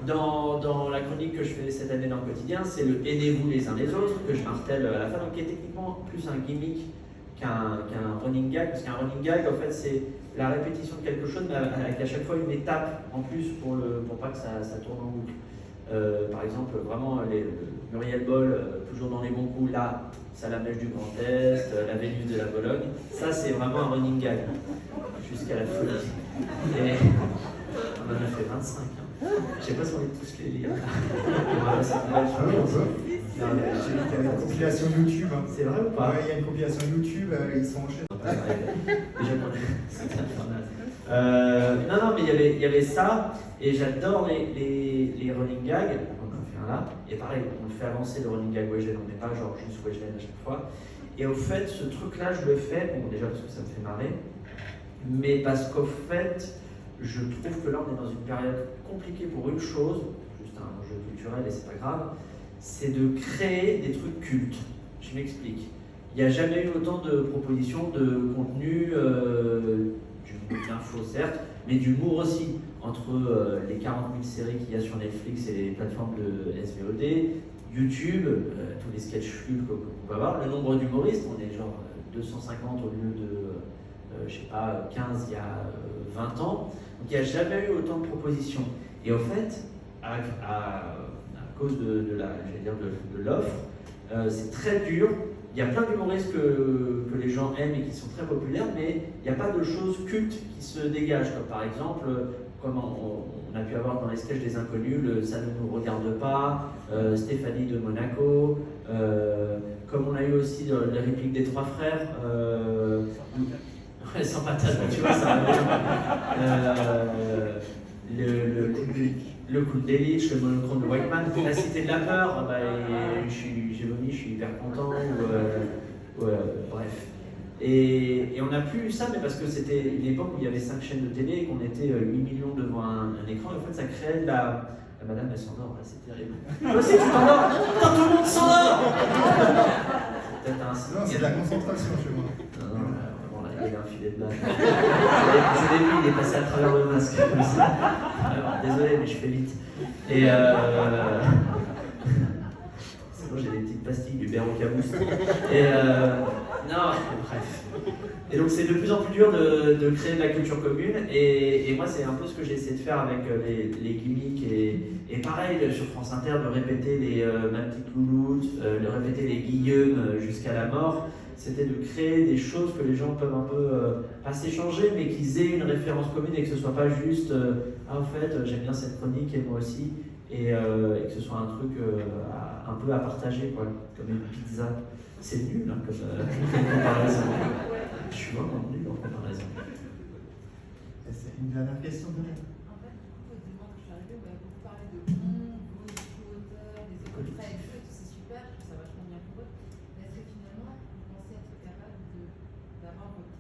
Dans la chronique que je fais cette année dans le quotidien, c'est le aidez-vous les uns les autres que je martèle à la fin, donc qui est techniquement plus un gimmick qu'un running gag, parce qu'un running gag, en fait, c'est la répétition de quelque chose, mais avec à chaque fois une étape en plus pour pas que ça tourne en boucle. Par exemple, vraiment, Muriel Boll, toujours dans les bons coups, là, Salamèche du Grand Est, la Vénus de la Bologne, ça c'est vraiment un running gag, jusqu'à la folie. Et on en a fait 25. Hein. Je sais pas si on est tous les lire. Il y a une compilation YouTube. Hein. C'est vrai ou pas? Ouais, il y a une compilation YouTube, ils sont enchaînés. Déjà, c'est infernal. Non, mais il y avait ça, et j'adore les running gags. On en fait un là, et pareil, on fait avancer le running gag Weshden, on n'est pas genre juste Weshden à chaque fois. Et au fait, ce truc-là, je le fais, bon, déjà parce que ça me fait marrer, mais parce qu'au fait, je trouve que là, on est dans une période compliquée pour une chose, juste un enjeu culturel et c'est pas grave, c'est de créer des trucs cultes. Je m'explique. Il n'y a jamais eu autant de propositions de contenu, d'infos certes, mais d'humour aussi, entre les 40 000 séries qu'il y a sur Netflix et les plateformes de SVOD, YouTube, tous les sketchs cultes qu'on peut avoir, le nombre d'humoristes, on est genre 250 au lieu de, je sais pas, 15 il y a 20 ans, donc il n'y a jamais eu autant de propositions. Et au fait, à cause de l'offre, c'est très dur. Il y a plein d'humoristes que les gens aiment et qui sont très populaires, mais il n'y a pas de choses cultes qui se dégagent, comme par exemple, comme on a pu avoir dans les sketchs des Inconnus, le Ça ne nous regarde pas, Stéphanie de Monaco, comme on a eu aussi les répliques des Trois Frères, sans patate, tu vois, ça va bien. Le coup de Delitzsch, le monochrome de Whiteman, la cité de la peur, bah, j'ai vomi, je suis hyper content, bref. Et on n'a plus eu ça, mais parce que c'était une époque où il y avait 5 chaînes de télé et qu'on était 8 millions devant un écran, et en fait ça créait de la... La madame elle s'endort, là, c'est terrible. Toi aussi tu t'endors? Quand tout le monde s'endort! C'est peut-être un signe. Non, c'est de la concentration chez moi. Non, il y a un filet de blague. C'est début, il est passé à travers le masque comme ça. Alors, désolé, mais je fais vite. Et sinon, j'ai des petites pastilles du Berocamousse. Et non, bref. Et donc, c'est de plus en plus dur de créer de la culture commune. Et moi, c'est un peu ce que j'ai essayé de faire avec les gimmicks. Et pareil, sur France Inter, de répéter ma petite louloute, de répéter les Guillaume jusqu'à la mort. C'était de créer des choses que les gens peuvent un peu, pas s'échanger, mais qu'ils aient une référence commune et que ce soit pas juste ah, en fait, j'aime bien cette chronique et moi aussi, et que ce soit un truc un peu à partager, quoi, comme une pizza. C'est nul hein, comme comparaison. Je suis vraiment nul en comparaison. C'est une dernière question de En fait, au moment que je suis arrivée, on m'avait beaucoup parlé de vos auteurs, des écoles très et tout, c'est super, je trouve ça vachement bien pour eux. Mais est-ce que finalement, vous pensez être capable d'avoir votre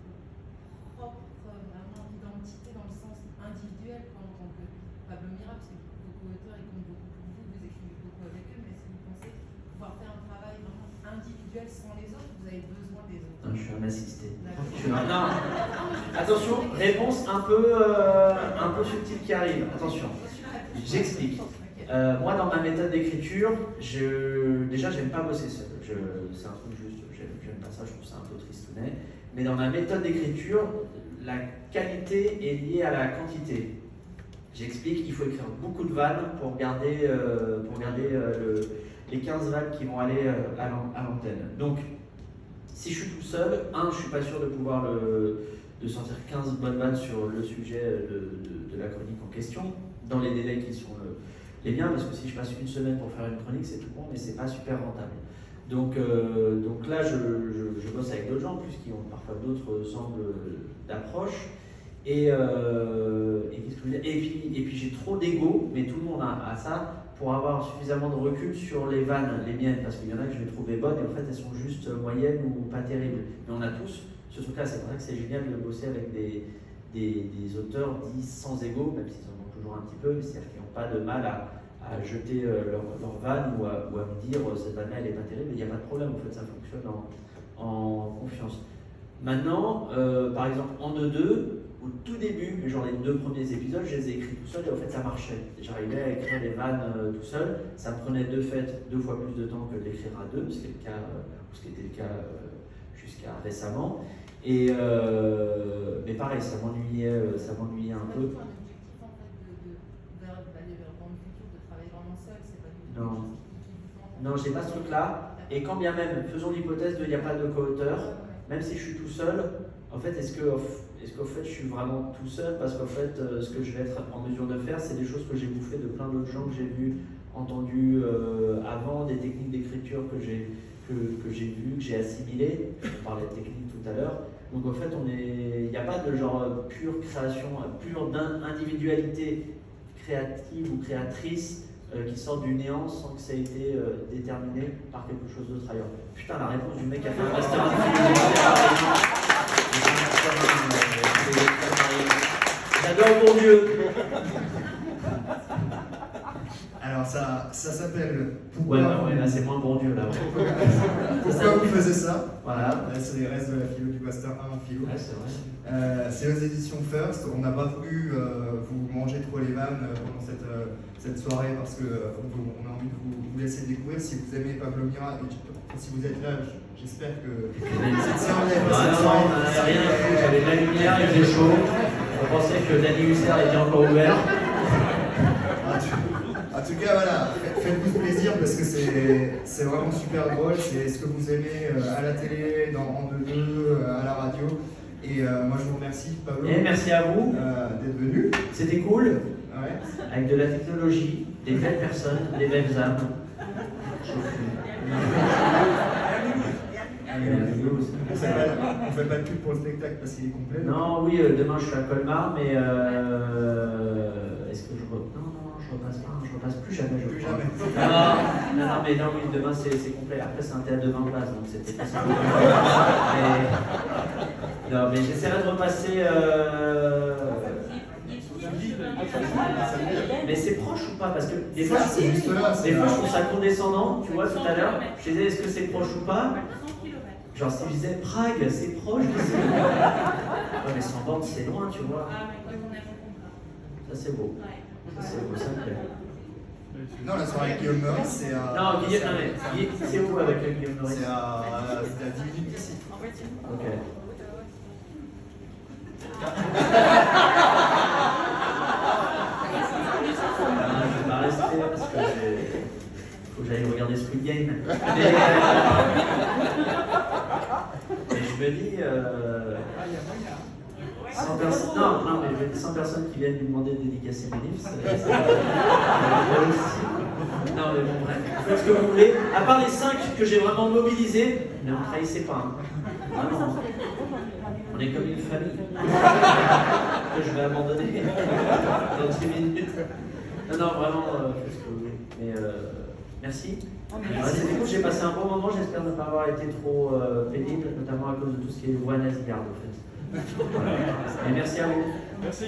propre vraiment identité dans le sens individuel, quoi, en tant que Pablo Mira, parce que vos co-auteurs ils comptent beaucoup pour vous, vous écrivez beaucoup avec eux, mais est-ce que vous pensez pouvoir faire un travail vraiment individuel sans les autres? Vous avez besoin des autres? Non, je suis un assisté. D'accord. Non. Attention, réponse un peu subtile qui arrive. Attention, j'explique. Moi, dans ma méthode d'écriture, déjà, j'aime pas bosser seul. C'est un truc juste, j'aime pas ça, je trouve ça un peu tristounet. Mais dans ma méthode d'écriture, la qualité est liée à la quantité. J'explique, il faut écrire beaucoup de vannes pour garder les 15 vannes qui vont aller à l'antenne. Donc, si je suis tout seul, je suis pas sûr de pouvoir de sortir 15 bonnes vannes sur le sujet de la chronique en question, dans les délais qui sont les miens, parce que si je passe une semaine pour faire une chronique, c'est tout bon, mais c'est pas super rentable. Donc là, je bosse avec d'autres gens, en plus, qui ont parfois d'autres angles d'approche. Et qu'est-ce que je veux dire ? Et puis j'ai trop d'ego, mais tout le monde a ça, pour avoir suffisamment de recul sur les vannes, les miennes, parce qu'il y en a que je vais trouver bonnes, et en fait elles sont juste moyennes ou pas terribles. Mais on a tous ce truc-là, c'est pour ça que c'est génial de bosser avec des auteurs dits sans ego, même s'ils en ont toujours un petit peu, c'est-à-dire qu'ils n'ont pas de mal à jeter leur vanne ou à me dire cette vanne-là elle n'est pas terrible, mais il n'y a pas de problème, en fait ça fonctionne en confiance. Maintenant, par exemple en 2-2, au tout début, genre les 2 premiers épisodes, je les ai écrits tout seul et en fait ça marchait. J'arrivais à écrire les vannes tout seul, ça me prenait de fait 2 fois plus de temps que d'écrire à 2, ce qui était le cas jusqu'à récemment. Et mais pareil, ça m'ennuyait un peu. Non, j'ai pas ce truc-là. Et quand bien même, faisons l'hypothèse qu'il n'y a pas de co-auteur, même si je suis tout seul, en fait, est-ce qu'au fait je suis vraiment tout seul? Parce qu'en fait, ce que je vais être en mesure de faire, c'est des choses que j'ai bouffées de plein d'autres gens que j'ai vues, entendues avant, des techniques d'écriture que j'ai vues, que j'ai assimilées. On parlait de technique tout à l'heure. Donc en fait, il n'y a pas de genre pure création, pure individualité créative ou créatrice qui sort du néant sans que ça ait été déterminé par quelque chose d'autre ailleurs. Putain, la réponse du mec qui a fait un master en philosophie. J'adore Bourdieu. Alors ça s'appelle Ouais, là c'est moins Bourdieu là. Pourquoi vous faisiez ça? Voilà. Là c'est les restes de la philo du master 1 philo. Ouais, c'est vrai. C'est aux éditions First. On n'a pas voulu vous manger trop les vannes pendant cette soirée parce qu'on a envie de vous laisser découvrir. Si vous aimez Pablo Mira, et si vous êtes là, j'espère que cette soirée. Non, on n'avait rien à foutre. J'avais de la lumière, il faisait chaud. On pensait que Danny Hussard était encore ouvert. En tout cas, voilà, faites-vous plaisir parce que c'est vraiment super drôle. C'est ce que vous aimez à la télé, en 2-2, à la radio. Et moi, je vous remercie, Pablo. Et merci à vous d'être venu. C'était cool. Ouais. Avec de la technologie, des belles personnes, des belles âmes. On fait pas de pub pour le spectacle parce qu'il est complet. Non, oui, demain je suis à Colmar, mais est-ce que je repasse pas? Je repasse plus jamais, je crois. Non, mais oui, demain c'est complet. Après, c'est un théâtre de 20 places, donc c'était pas ça. Non, mais j'essaierai de repasser. Mais c'est proche ou pas? Parce que des fois, je trouve ça condescendant, tu vois, tout à l'heure. Je disais, est-ce que c'est proche ou pas? Genre, si je disais Prague, c'est proche. Ouais, mais 100 bornes, c'est loin, tu vois. Ça, c'est beau. Ça, c'est beau, ça me plaît. Non, la soirée avec Guillaume Meurice, c'est à. Non, Guillaume, c'est où avec Guillaume Meurice? C'est à 10 minutes d'ici. Ok. Je vais pas rester parce que faut que j'aille regarder Squid Game. Mais je me dis 100 personnes. Non, mais 100 personnes qui viennent lui demander de dédicacer mes livres, non, mais bon, bref, faites ce que vous voulez. À part les 5 que j'ai vraiment mobilisés, ne me trahissez pas. Ah non. On est comme une famille que je vais abandonner dans 10 minutes. Non, vraiment, faites ce que vous voulez. Mais merci. C'était cool, j'ai passé un bon moment, j'espère ne pas avoir été trop pénible, notamment à cause de tout ce qui est voix nasillarde en fait. Voilà. Et merci à vous. Merci.